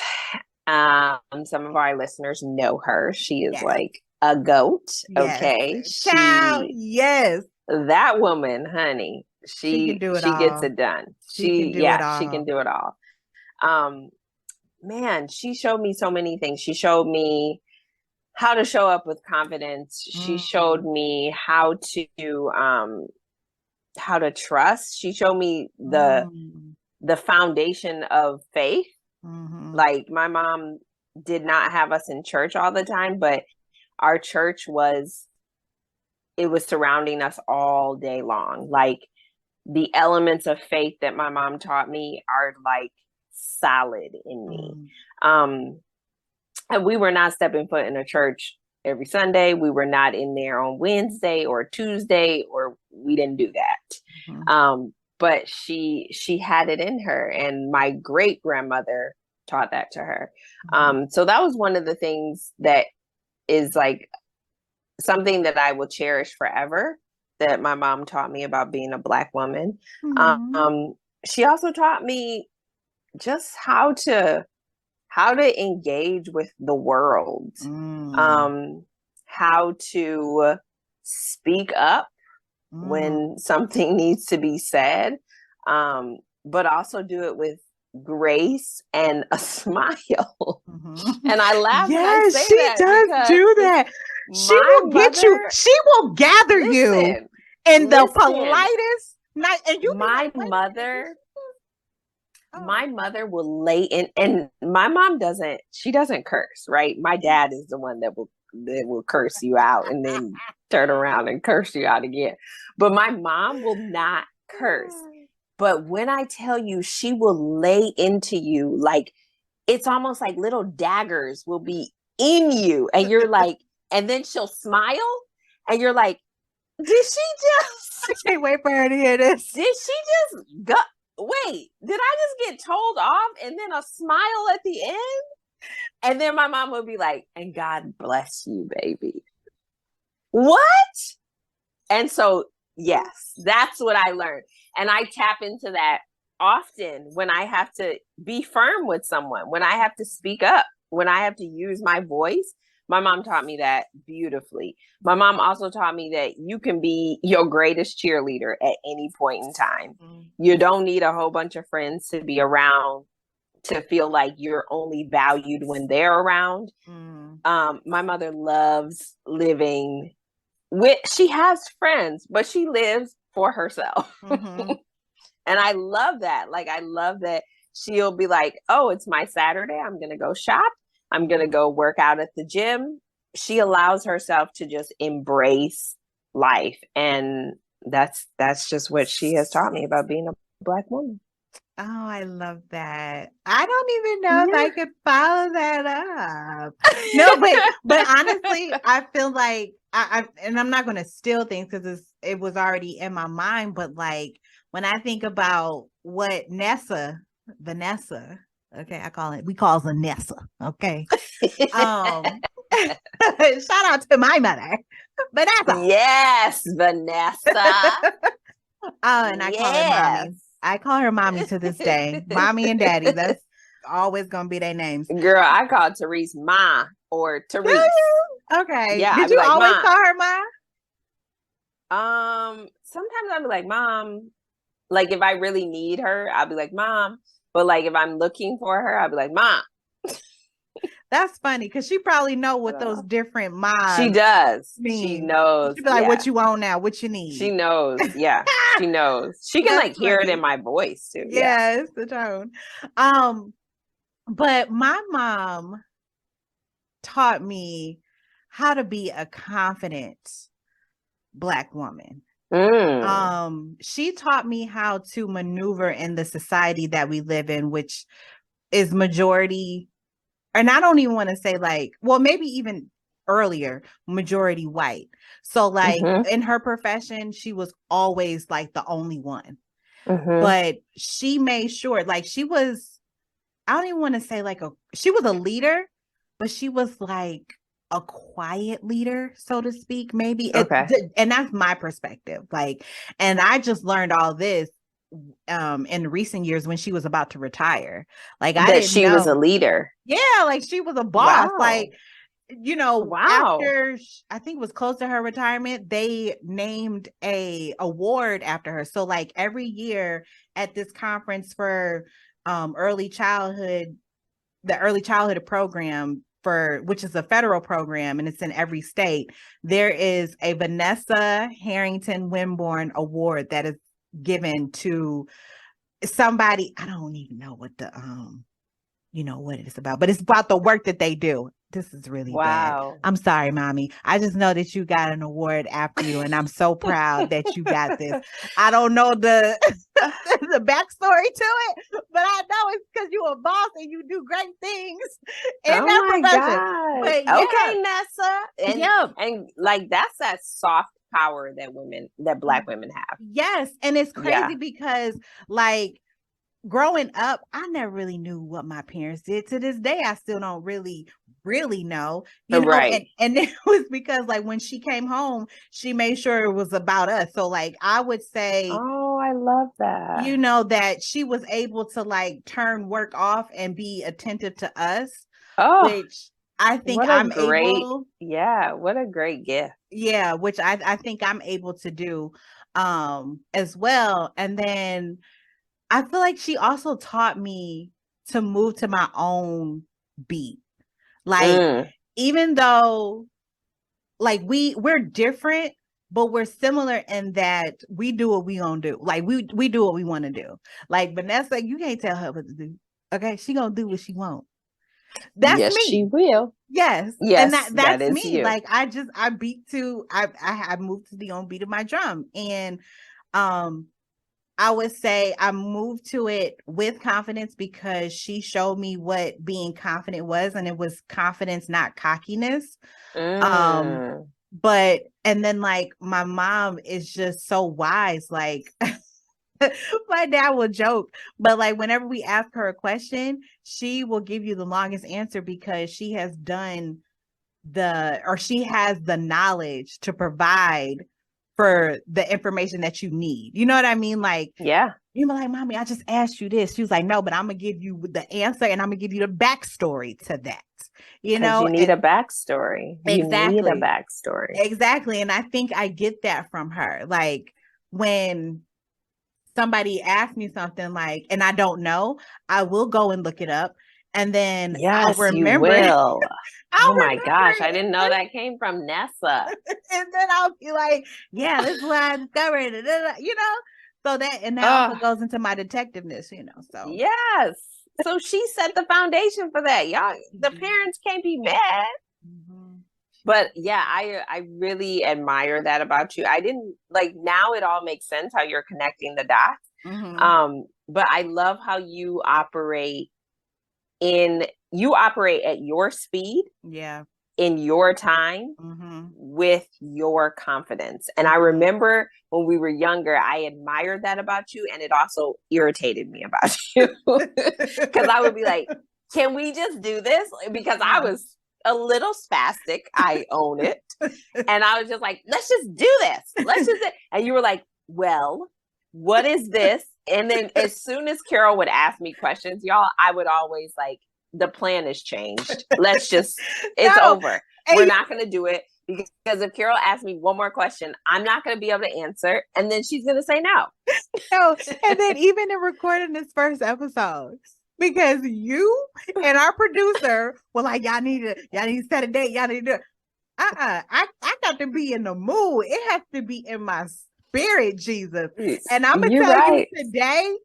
Some of our listeners know her. She is like a goat. Yes. Okay. Yes. That woman, honey, she can do it all. Gets it done. She can do it all. Man, she showed me so many things. She showed me how to show up with confidence. She showed me how to trust. She showed me the foundation of faith. Like my mom did not have us in church all the time, but our church was surrounding us all day long. Like the elements of faith that my mom taught me are like solid in me. And we were not stepping foot in a church every Sunday. We were not in there on Wednesday or Tuesday, or we didn't do that. But she had it in her, and my great grandmother taught that to her. So that was one of the things that is like something that I will cherish forever, that my mom taught me about being a Black woman. She also taught me just how to engage with the world, how to speak up when something needs to be said, but also do it with grace and a smile. And I laugh when I say that. Yes, she does do that. She will get you. She will gather you in the politest night. And my mother will lay in, and my mom doesn't curse, right? My dad is the one that will curse you out and then turn around and curse you out again. But my mom will not curse. But when I tell you, she will lay into you, like it's almost like little daggers will be in you. And you're like, and then she'll smile and you're like, did she just... I can't wait for her to hear this. Did she just go? Wait, did I just get told off and then a smile at the end? And then my mom would be like, and God bless you, baby. What? And so, yes, that's what I learned. And I tap into that often when I have to be firm with someone, when I have to speak up, when I have to use my voice. My mom taught me that beautifully. My mom also taught me that you can be your greatest cheerleader at any point in time. You don't need a whole bunch of friends to be around to feel like you're only valued when they're around. My mother loves living with, she has friends, but she lives for herself. And I love that. Like, I love that she'll be like, oh, it's my Saturday. I'm going to go shop. I'm going to go work out at the gym. She allows herself to just embrace life. And that's just what she has taught me about being a Black woman. Oh, I love that. I don't even know if I could follow that up. No, but honestly, I feel like and I'm not going to steal things because it was already in my mind. But like when I think about what Vanessa, okay, we call her Nessa. Okay. Shout out to my mother, Vanessa. Yes, Vanessa. And I call her mommy. I call her mommy to this day. Mommy and daddy. That's always gonna be their names. Girl, I call Therese Ma or Therese. Okay. Yeah. Did you like, always call her Ma? Sometimes I'll be like, Mom. Like if I really need her, I'll be like, Mom. But like if I'm looking for her, I'll be like, Mom. That's funny because she probably know what those different moms. She does. Mean. She knows. She'd be like, "What you want now? What you need?" She knows. Yeah, she knows. She can like hear it in my voice too. Yeah, it's the tone. But my mom taught me how to be a confident Black woman. She taught me how to maneuver in the society that we live in, which is majority. And I don't even want to say like, well, maybe even earlier, majority white. So like in her profession, she was always like the only one. But she made sure like she was, I don't even want to say like she was a leader, but she was like a quiet leader, so to speak, maybe. And that's my perspective. Like, and I just learned all this in recent years when she was about to retire. Like I didn't know. Was a leader. Yeah, like she was a boss. Wow. Like, you know, after I think it was close to her retirement, they named a award after her. So like every year at this conference for early childhood, the early childhood program which is a federal program and it's in every state, there is a Vanessa Harrington Winborn Award that is given to somebody. I don't even know what the what it's about, but it's about the work that they do. This is really bad. I'm sorry, mommy. I just know that you got an award after you, and I'm so proud that you got this. I don't know the backstory to it, but I know it's because you're a boss and you do great things in that profession. But, okay, Nessa. And like that's that soft power that Black women have. Yes, and it's crazy because like growing up, I never really knew what my parents did. To this day, I still don't really know, you know, right. And it was because like when she came home, she made sure it was about us. So like I would say, oh, I love that. You know, that she was able to like turn work off and be attentive to us. Oh, which I think I'm able. Yeah, what a great gift. Yeah, which I think I'm able to do as well. And then I feel like she also taught me to move to my own beat. Like, even though like we're different, but we're similar in that we do what we gonna do. Like we do what we want to do. Like Vanessa, you can't tell her what to do. Okay, she gonna do what she wants. That's me. She will. Yes. And that's me. You. Like I moved to the own beat of my drum. And I would say I moved to it with confidence because she showed me what being confident was, and it was confidence, not cockiness. But and then like my mom is just so wise. Like my dad will joke, but like whenever we ask her a question, she will give you the longest answer because she has done she has the knowledge to provide for the information that you need. You know what I mean? Like, yeah. You're like, Mommy, I just asked you this. She was like, no, but I'm going to give you the answer and I'm going to give you the backstory to that. You know, you need a backstory. Exactly. You need a backstory. Exactly. And I think I get that from her. Like when somebody asks me something like, and I don't know, I will go and look it up. And then I'll remember. You will. Oh my gosh, I didn't know that came from Nessa. And then I'll be like, yeah, this is what I discovered. You know, so that also goes into my detectiveness, you know. So yes. So she set the foundation for that. Y'all, the parents can't be mad. Mm-hmm. But yeah, I really admire that about you. I didn't like, now it all makes sense how you're connecting the dots. Mm-hmm. But I love how you operate at your speed. Yeah. In your time, mm-hmm. with your confidence. And I remember when we were younger, I admired that about you. And it also irritated me about you because I would be like, can we just do this? Because I was a little spastic. I own it. And I was just like, let's just do this. And you were like, well, what is this? And then as soon as Karryll would ask me questions, y'all, I would always like, the plan has changed. Let's just, it's over. We're not going to do it because if Karryll asks me one more question, I'm not going to be able to answer. And then she's going to say no. And then even in recording this first episode, because you and our producer were like, y'all need to set a date. Y'all need to do it. I got to be in the mood. It has to be in my spirit, Jesus. And I'm going to tell you today,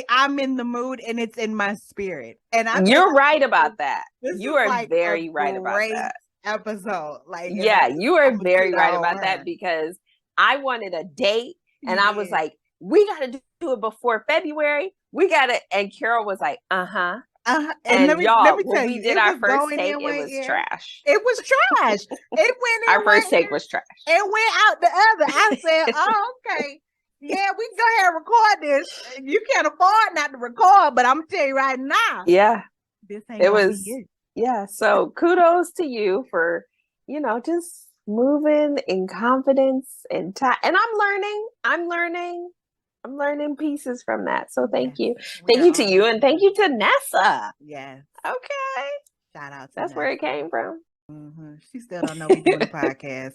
I'm in the mood and it's in my spirit. And you're right about that. You are like very right about that episode. Like, yeah, you are very right about that because I wanted a date and I was like, we got to do it before February. And Karryll was like, and let me when we did our first take, it was trash. It was trash. It went in our first take was trash. It went out the other. I said, oh, okay. Yeah, we can go ahead and record this. You can't afford not to record, but I'm gonna tell you right now. Yeah, this ain't it was. Be it. Yeah, so kudos to you for just moving in confidence and time. And I'm learning pieces from that. So thank you to you, and thank you to Nessa. Yes. Okay. Shout out. That's where it came from. Mm-hmm. She still don't know we doing a podcast.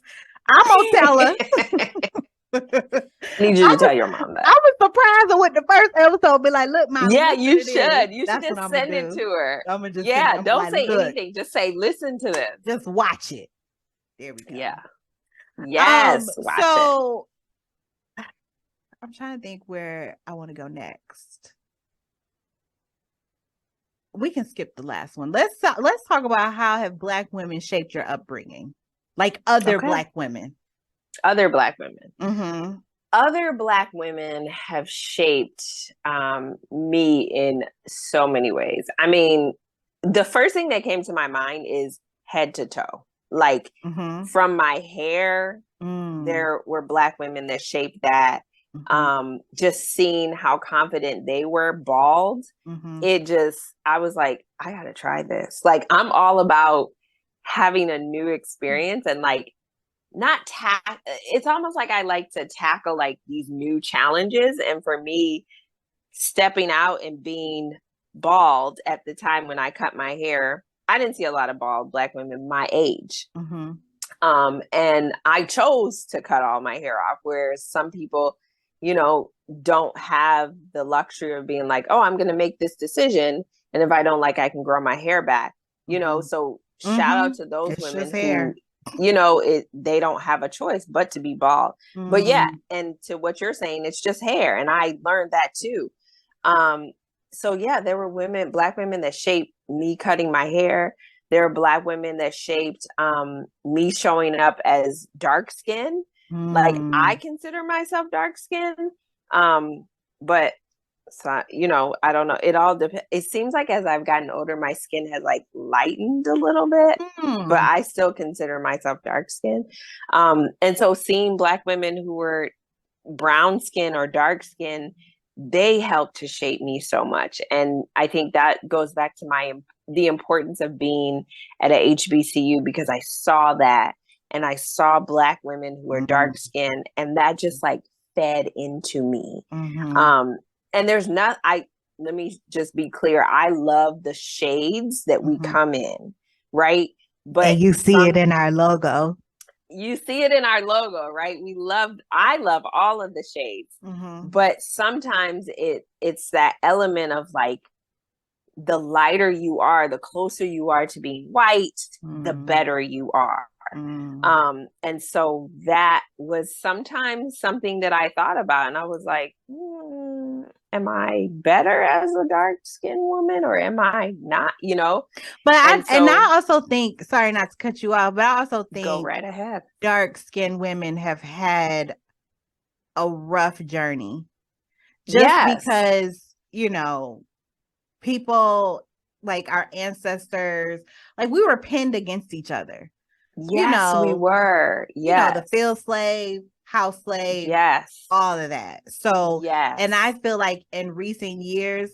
I'm gonna tell her. I need you to tell your mom that. I was surprised with the first episode. Be like, look, Mom. Yeah, you should. You should just send it to her. I'm gonna just don't say anything. Just say, listen to this. Just watch it. There we go. Yeah. Yes. So I'm trying to think where I want to go next. We can skip the last one. Let's talk about how have Black women shaped your upbringing, like other Black women. Other Black women. Mm-hmm. Other Black women have shaped me in so many ways. I mean, the first thing that came to my mind is head to toe. Like from my hair, there were Black women that shaped that. Just seeing how confident they were bald, I was like, I gotta try this. Like, I'm all about having a new experience and like, it's almost like I like to tackle like these new challenges. And for me, stepping out and being bald at the time when I cut my hair, I didn't see a lot of bald Black women my age. And I chose to cut all my hair off, whereas some people, don't have the luxury of being like, oh, I'm going to make this decision. And if I don't like, I can grow my hair back, so shout out to those women who, they don't have a choice but to be bald. But yeah, and to what you're saying, it's just hair. And I learned that too. So yeah, there were Black women that shaped me cutting my hair. There are Black women that shaped me showing up as dark skinned. Like, I consider myself dark skinned, But so, you know, I don't know. It all depends. It seems like as I've gotten older, my skin has like lightened a little bit, but I still consider myself dark skinned. And so seeing Black women who were brown skin or dark skin, they helped to shape me so much. And I think that goes back to the importance of being at a HBCU, because I saw that, and I saw Black women who were dark skinned, and that just like fed into me. And there's not, let me just be clear. I love the shades that we come in, right? But and you see it in our logo. You see it in our logo, right? I love all of the shades, but sometimes it's that element of like, the lighter you are, the closer you are to being white, the better you are. And so that was sometimes something that I thought about, and I was like, am I better as a dark skinned woman, or am I not, you know? But I also think, sorry not to cut you off, but I also think go right ahead. Dark skinned women have had a rough journey. Just because, you know, people like our ancestors, like we were pinned against each other. Yes, you know, we were. Yes. You know, the field slave, house slave, all of that. So, and I feel like in recent years,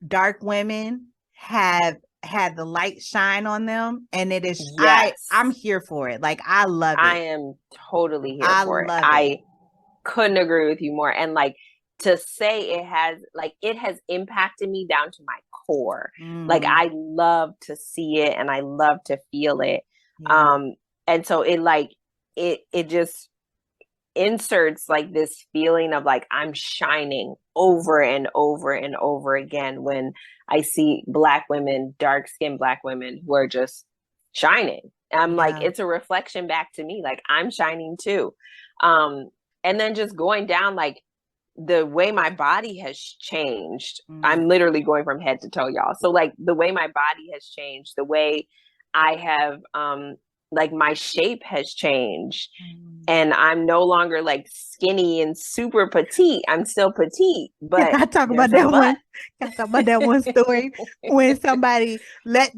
dark women have had the light shine on them, and it is, I'm here for it. Like, I love it. I am totally here for it. I couldn't agree with you more. And like, to say it has impacted me down to my core. Like, I love to see it and I love to feel it. And so it just inserts like this feeling of like, I'm shining over and over and over again when I see Black women, dark skinned Black women who are just shining. I'm like, it's a reflection back to me. Like, I'm shining too. And then just going down, like, the way my body has changed. I'm literally going from head to toe, y'all. So like, the way my body has changed, the way I have, like, my shape has changed, and I'm no longer like skinny and super petite. I'm still petite, but I talk about that one. I talk about that one story when somebody let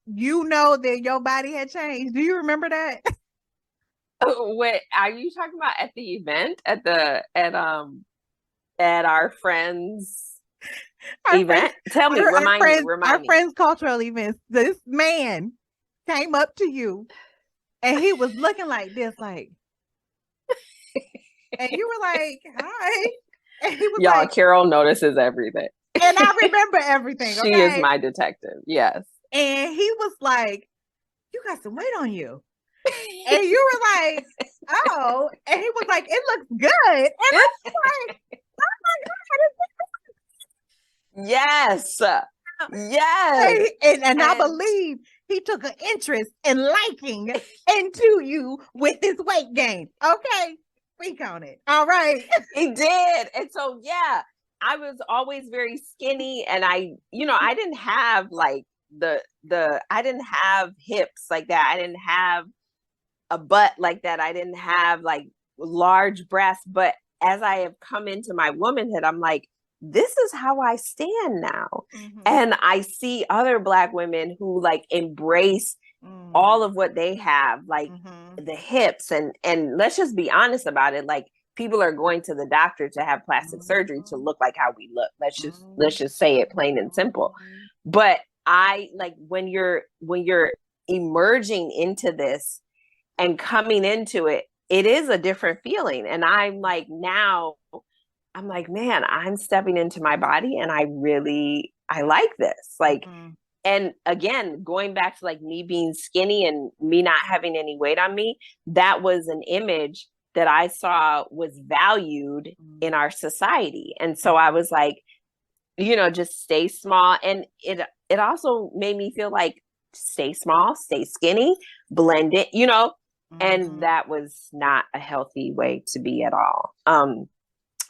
you know that your body had changed. Do you remember that? What are you talking about at the event at our friends' event? Tell me, remind me. Our friends' cultural events. This man came up to you, and he was looking like this, like, and you were like, "Hi," and he was y'all, like, Karryll notices everything, and I remember everything. She is my detective. Yes, and he was like, "You got some weight on you." And you were like, "Oh," and he was like, "It looks good." And I was like, "Oh my God." Yes. Yes. And I believe he took an interest in liking into you with this weight gain. Okay. Speak on it. All right. He did. And so, I was always very skinny, and I didn't have like I didn't have hips like that. I didn't have a butt like that. I didn't have like large breasts. But as I have come into my womanhood, I'm like, this is how I stand now. And I see other Black women who like embrace all of what they have, like the hips, and let's just be honest about it. Like, people are going to the doctor to have plastic surgery to look like how we look. Let's just say it plain and simple. But I like, when you're emerging into this and coming into it, it is a different feeling. And I'm like, now I'm like, man, I'm stepping into my body, and I like this. Like, and again, going back to like me being skinny and me not having any weight on me, that was an image that I saw was valued in our society. And so I was like, just stay small. And it also made me feel like, stay small, stay skinny, blend it, and that was not a healthy way to be at all.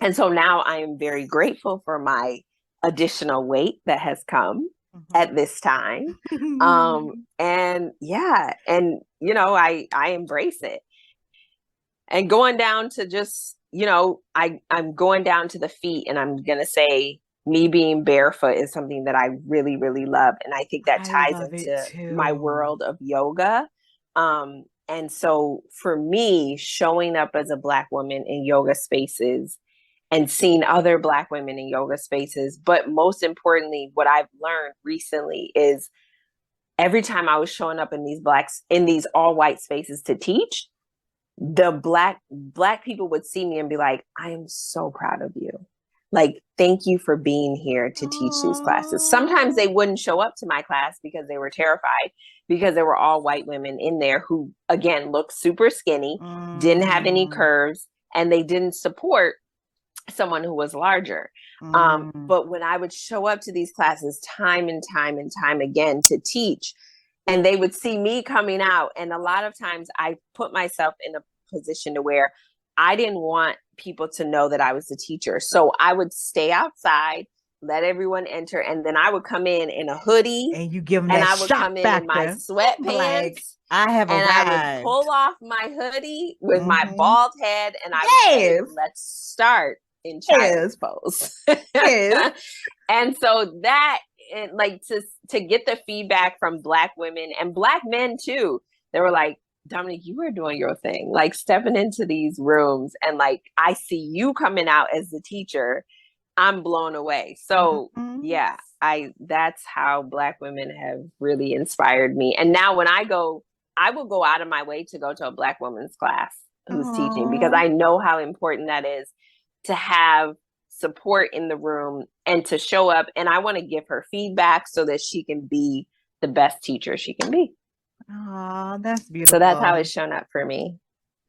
And so now I am very grateful for my additional weight that has come at this time. And I embrace it. And going down to just, I'm going down to the feet, and I'm going to say me being barefoot is something that I really, really love. And I think that ties into my world of yoga. And so for me, showing up as a Black woman in yoga spaces and seeing other Black women in yoga spaces, but most importantly, what I've learned recently is every time I was showing up in these all white spaces to teach, the black people would see me and be like, I am so proud of you. Like, thank you for being here to teach these classes. Sometimes they wouldn't show up to my class because they were terrified, because there were all white women in there who, again, looked super skinny, didn't have any curves, and they didn't support someone who was larger. But when I would show up to these classes time and time and time again to teach, and they would see me coming out, and a lot of times I put myself in a position to where I didn't want people to know that I was the teacher. So I would stay outside, let everyone enter, and then I would come in a hoodie, and you give them and that I would come in my sweatpants. Like, I have arrived. And I would pull off my hoodie with my bald head, and I would say, let's start in child's pose. And so that, like, to get the feedback from Black women and Black men too, they were like, Dominique, you were doing your thing, like stepping into these rooms, and like, I see you coming out as the teacher. I'm blown away. So yeah, that's how Black women have really inspired me. And now when I will go out of my way to go to a Black woman's class who's teaching, because I know how important that is to have support in the room and to show up. And I want to give her feedback so that she can be the best teacher she can be. Oh, that's beautiful. So that's how it's shown up for me.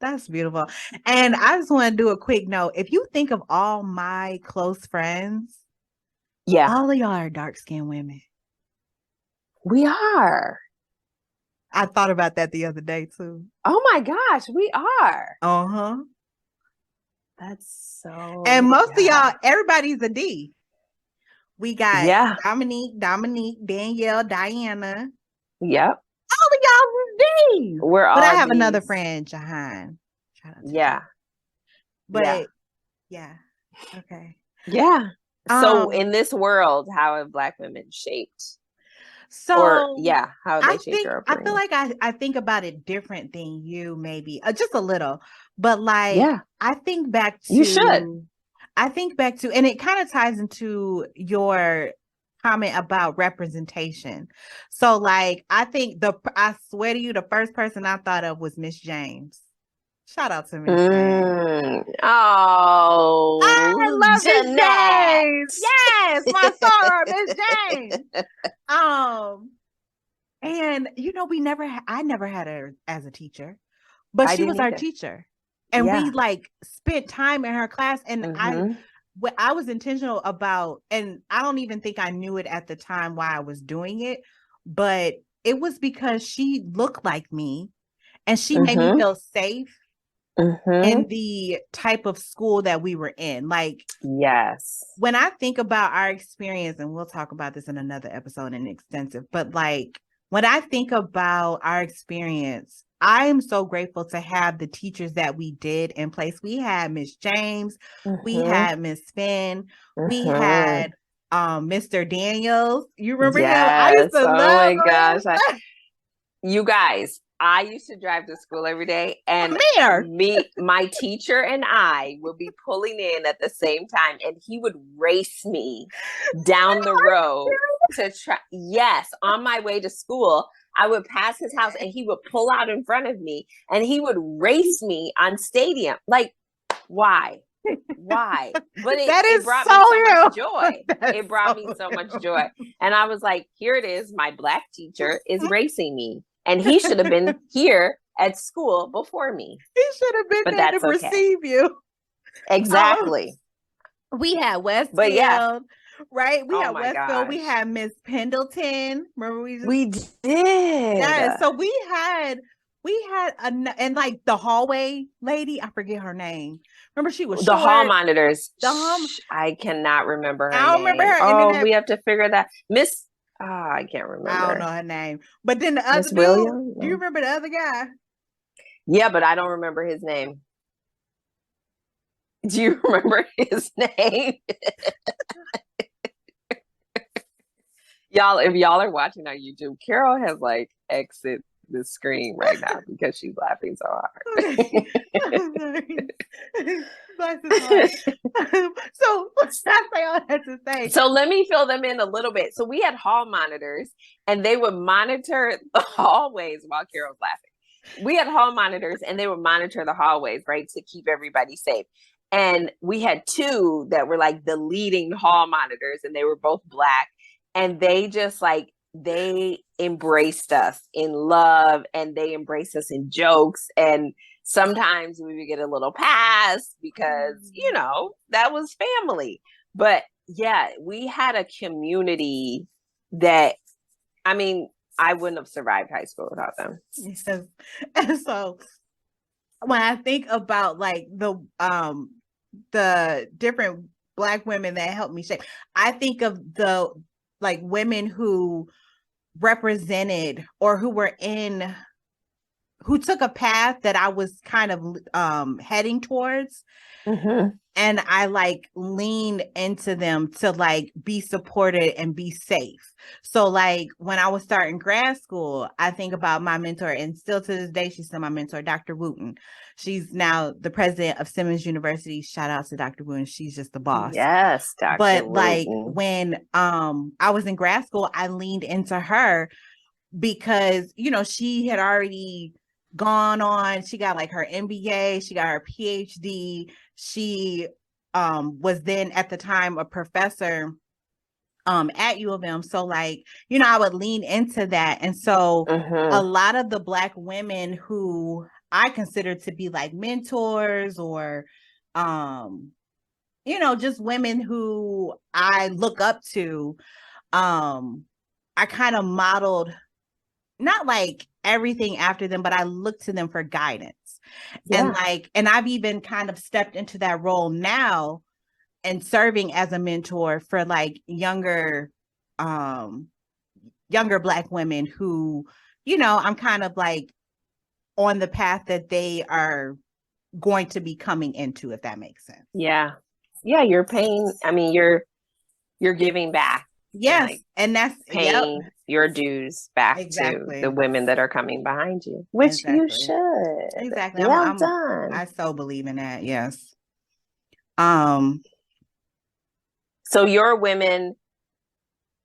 That's beautiful. And I just want to do a quick note. If you think of all my close friends, all of y'all are dark-skinned women. We are. I thought about that the other day too. Oh my gosh, we are. Uh-huh. That's so. And most of y'all, everybody's a D. We got Dominique, Danielle, Diana. Yep. All of y'all is D. We're all. But I have another friend, Jahan. Yeah. But yeah. Okay. Yeah. So in this world, how have Black women shaped? So how they shaped your upbringing? I feel like I think about it different than you, maybe just a little, but like I think back to. You should. I think back to, and it kind of ties into your comment about representation. So like I swear to you, the first person I thought of was Miss James. Shout out to Miss James. Oh, I love Miss James. Yes, my soror, Miss James. And I never had her as a teacher, but she was our teacher, and we like spent time in her class. And I was intentional about, and I don't even think I knew it at the time why I was doing it, but it was because she looked like me, and she made me feel safe. In the type of school that we were in. Like, when I think about our experience, and we'll talk about this in another episode in extensive, but like when I think about our experience, I am so grateful to have the teachers that we did in place. We had Miss James, we had Miss Finn, we had Mr. Daniels. You remember him? I used to love him. Gosh. You guys, I used to drive to school every day, and my teacher and I would be pulling in at the same time, and he would race me down the road to try. Yes, on my way to school, I would pass his house, and he would pull out in front of me, and he would race me on Stadium. Like, why? But it brought me so much joy. It brought me so much joy, and I was like, here it is. My Black teacher is racing me. And he should have been here at school before me. He should have been there to receive you. Exactly. We had Westfield, right? We had Westfield. Gosh. We had Miss Pendleton. Remember we did. Yeah. So we had and like the hallway lady, I forget her name. Remember, she was the short. Hall monitors. I cannot remember her. I don't remember her. Oh, we have to figure that. Miss. I can't remember. I don't know her name. But then the other dude, do you remember the other guy? Yeah, but I don't remember his name. Do you remember his name? Y'all, if y'all are watching on YouTube, Karryll has like exit the screen right now because she's laughing so hard. Okay. I'm sorry. Bless his heart. So that's all I had to say. So let me fill them in a little bit. So we had hall monitors, and they would monitor the hallways while Karryl's laughing. We had hall monitors, and they would monitor the hallways, right, to keep everybody safe. And we had two that were like the leading hall monitors, and they were both Black. And they just like, they embraced us in love, and they embraced us in jokes. And sometimes we would get a little pass because, you know, that was family. But yeah, we had a community that, I mean, I wouldn't have survived high school without them. Yes. And so when I think about like the different Black women that helped me shape, I think of the like women who represented or who took a path that I was kind of heading towards. Mm-hmm. And I like leaned into them to like be supported and be safe. So like when I was starting grad school, I think about my mentor, and still to this day, she's still my mentor, Dr. Wooten. She's now the president of Simmons University. Shout out to Dr. Wooten. She's just the boss. Yes, Dr. But Wooten. like when I was in grad school, I leaned into her because, you know, she had already gone on. She got like her MBA, she got her PhD. She was then at the time a professor at U of M. So like, you know, I would lean into that. And so a lot of the Black women who I consider to be like mentors or you know, just women who I look up to, I kind of modeled not like everything after them, but I look to them for guidance. Yeah. And I've even kind of stepped into that role now and serving as a mentor for like younger Black women who, you know, I'm kind of like on the path that they are going to be coming into, if that makes sense. Yeah. Yeah. You're paying, I mean, you're giving back. Yes. And that's paying your dues back to the women that are coming behind you, which you should. Exactly. Well done. I so believe in that. Yes. So your women,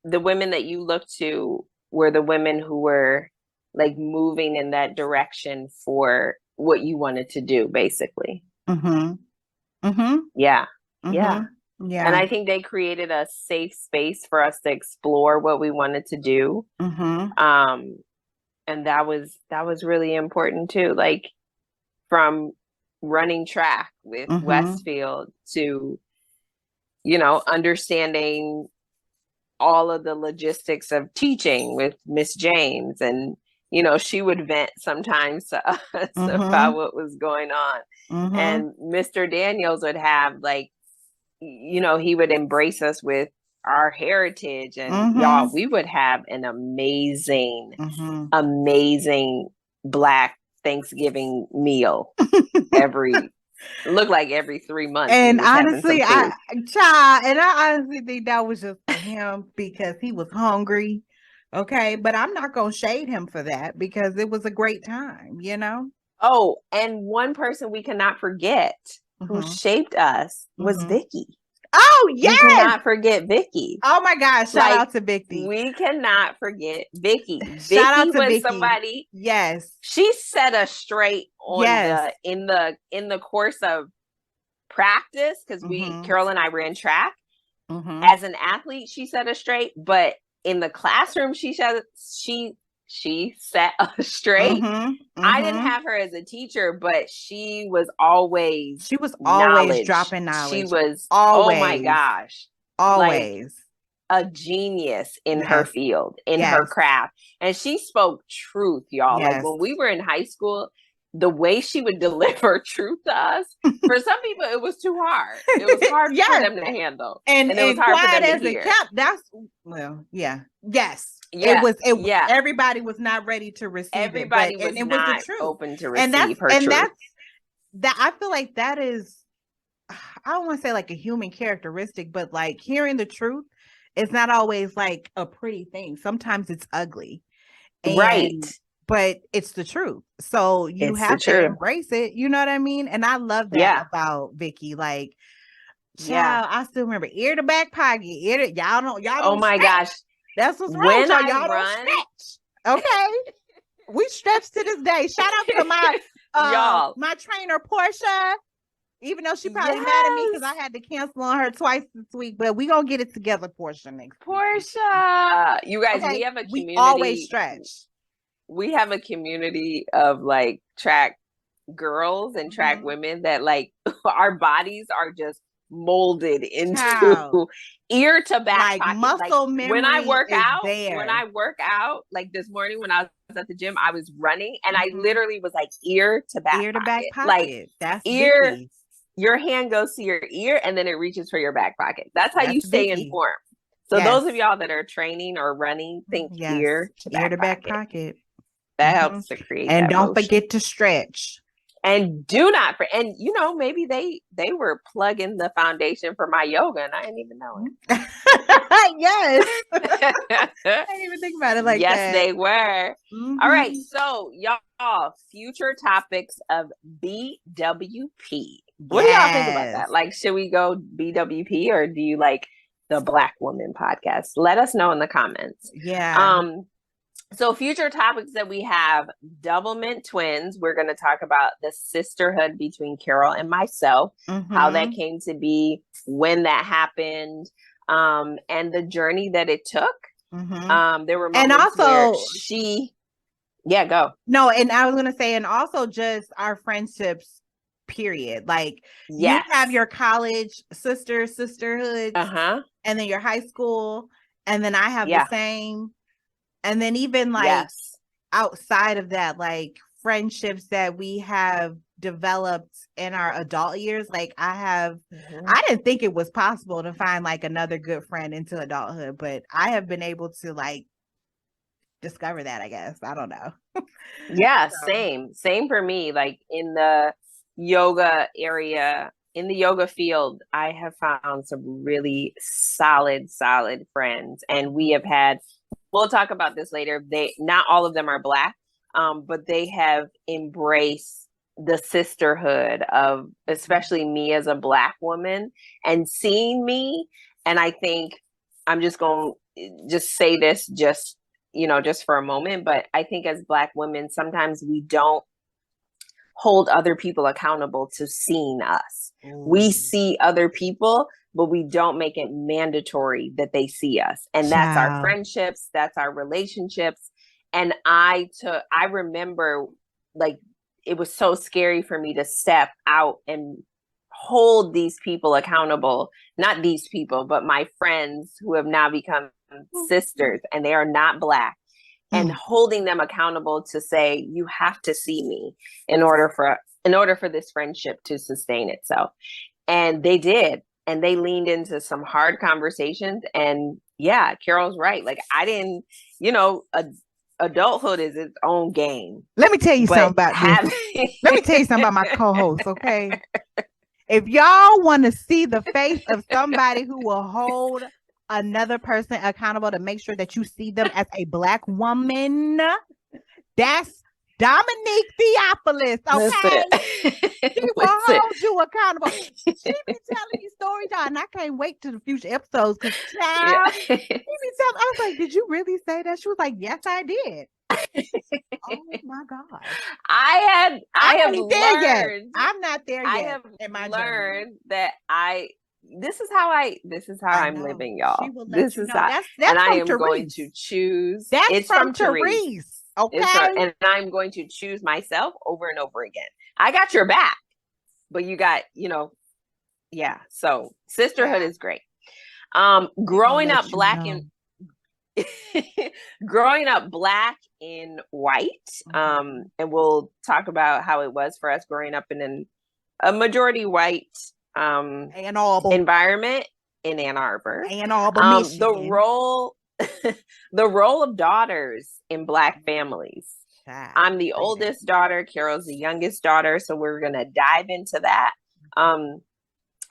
the women that you look to were the women who were like moving in that direction for what you wanted to do, basically. Mm-hmm. Mm-hmm. Yeah. Mm-hmm. Yeah. Yeah. And I think they created a safe space for us to explore what we wanted to do. Mm-hmm. And that was really important too. Like from running track with Westfield to, you know, understanding all of the logistics of teaching with Miss James. And, you know, she would vent sometimes to us about what was going on. And Mr. Daniels would have like, you know, he would embrace us with our heritage, and y'all, we would have an amazing Black Thanksgiving meal every 3 months. And honestly, I honestly think that was just for him because he was hungry. Okay. But I'm not going to shade him for that because it was a great time, you know? Oh, and one person we cannot forget who shaped us was Vicky. Oh, yes. We cannot forget Vicky. Oh my gosh. Shout out to Vicky. We cannot forget Vicky. Shout out to Vicky. Somebody. Yes. She set us straight on in the course of practice, because Karryll and I ran track. As an athlete, she set us straight, but in the classroom, she set us straight. I didn't have her as a teacher, but she was always dropping knowledge. She was always, oh my gosh, always like a genius in her field, in her craft, and she spoke truth, y'all. Like when we were in high school, the way she would deliver truth to us, for some people, it was too hard. It was hard for them to handle, and it was hard for them to hear. Everybody was not ready to receive Everybody it. Everybody was not open to receive her truth. That I feel like that is, I don't want to say like a human characteristic, but like hearing the truth is not always like a pretty thing. Sometimes it's ugly. Right. But it's the truth. So you have to embrace it. You know what I mean? And I love that about Vicky. Like, child, I still remember ear to back pocket. Y'all don't oh my stretch. Gosh. That's what's wrong with y'all. Y'all don't stretch. Okay. We stretch to this day. Shout out to my y'all, my trainer Portia. Even though she probably mad at me because I had to cancel on her twice this week, but we gonna get it together, Portia, next week. Portia, you guys, we have a community. We always stretch. We have a community of like track girls and track women that like our bodies are just molded into ear to back pocket. Muscle memory. When I work out, like this morning when I was at the gym, I was running and I literally was like ear to back pocket. Like that's ear. Vicky's. Your hand goes to your ear and then it reaches for your back pocket. That's how you stay informed. So those of y'all that are training or running, think ear to back pocket. That helps to create. And don't forget to stretch. And do not, and you know, maybe they were plugging the foundation for my yoga and I didn't even know it. Yes. I didn't even think about it like that. Yes, they were. All right. So y'all, future topics of BWP. What do y'all think about that? Like, should we go BWP or do you like the Black Woman podcast? Let us know in the comments. Yeah. So future topics that we have, Doublemint twins. We're going to talk about the sisterhood between Karryll and myself, how that came to be, when that happened, and the journey that it took. There were moments and also where go. No, and I was going to say, and also just our friendships, period. Like you have your college sisterhood, and then your high school, and then I have the same. And then even like outside of that, like friendships that we have developed in our adult years, like I didn't think it was possible to find like another good friend into adulthood, but I have been able to like discover that, I guess. I don't know. Same for me. Like in the yoga area, in the yoga field, I have found some really solid friends, and we have had. We'll talk about this later. Not all of them are Black, but they have embraced the sisterhood of, especially me as a Black woman, and seeing me. And I think I'm just going to say this just for a moment, but I think as Black women, sometimes we don't hold other people accountable to seeing us. We see other people, but we don't make it mandatory that they see us. And that's our friendships, that's our relationships. And I remember like, it was so scary for me to step out and hold these people accountable. Not these people, but my friends who have now become sisters and they are not Black, and holding them accountable to say, you have to see me in order for this friendship to sustain itself. And they did. And they leaned into some hard conversations. And Karryll's right. Like I didn't, adulthood is its own game. Let me tell you something about this. Let me tell you something about my co-host, okay? If y'all want to see the face of somebody who will hold another person accountable to make sure that you see them as a Black woman, that's Dominique Theophilus, okay? She will hold you accountable. She be telling me stories, y'all, and I can't wait to the future episodes because she be telling. I was like, "Did you really say that?" She was like, "Yes, I did." Oh my God! I have learned. I'm not there yet. I have in my learned that this is how I'm living, y'all. This is how, that's and I am Therese. going to choose. It's from Therese. Okay. And I'm going to choose myself over and over again. I got your back, but you got, so sisterhood is great. Growing up Black and white. And we'll talk about how it was for us growing up in a majority white environment in Ann Arbor. Michigan. The role of daughters in Black families. I'm the oldest daughter. Karryll's the youngest daughter. So we're going to dive into that.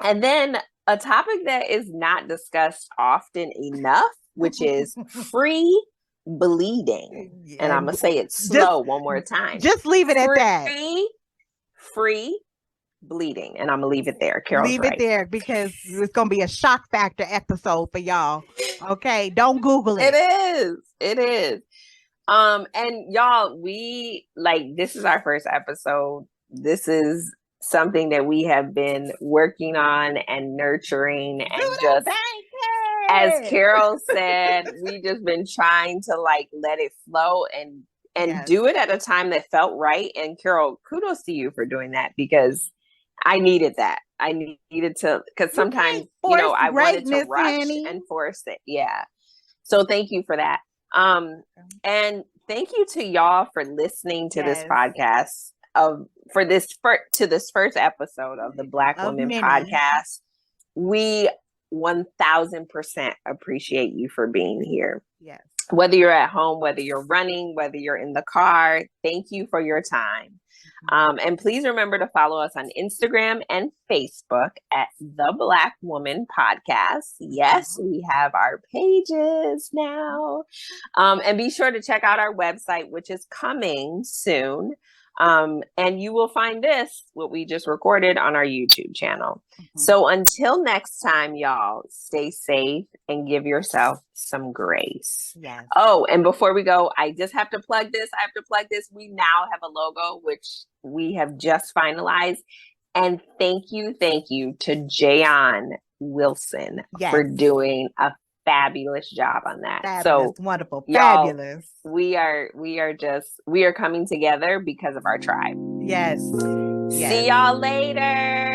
And then a topic that is not discussed often enough, which is free bleeding. And I'm going to say it slow one more time. Just leave it at that. Free bleeding. And I'm going to leave it there. Karryl's leave it there because it's going to be a shock factor episode for y'all. Okay. Don't Google it. It is. And y'all, this is our first episode. This is something that we have been working on and nurturing, and just, as Karryll said, we just been trying to let it flow and do it at a time that felt right. And Karryll, kudos to you for doing that, because I needed that. I needed to, because sometimes, I wanted to rush and force it. Yeah. So thank you for that. And thank you to y'all for listening to this podcast to this first episode of the Black Women Podcast. We 1000% appreciate you for being here. Yes. Whether you're at home, whether you're running, whether you're in the car, thank you for your time. And please remember to follow us on Instagram and Facebook at The Black Woman Podcast. Yes, we have our pages now. And be sure to check out our website, which is coming soon. And you will find what we just recorded, on our YouTube channel. So until next time, y'all, stay safe and give yourself some grace. Yes. Oh, and before we go, I just have to plug this. We now have a logo, which we have just finalized. And thank you to Jayon Wilson for doing a fabulous job on that. Fabulous, so wonderful, fabulous. We are coming together because of our tribe. Yes. See y'all later.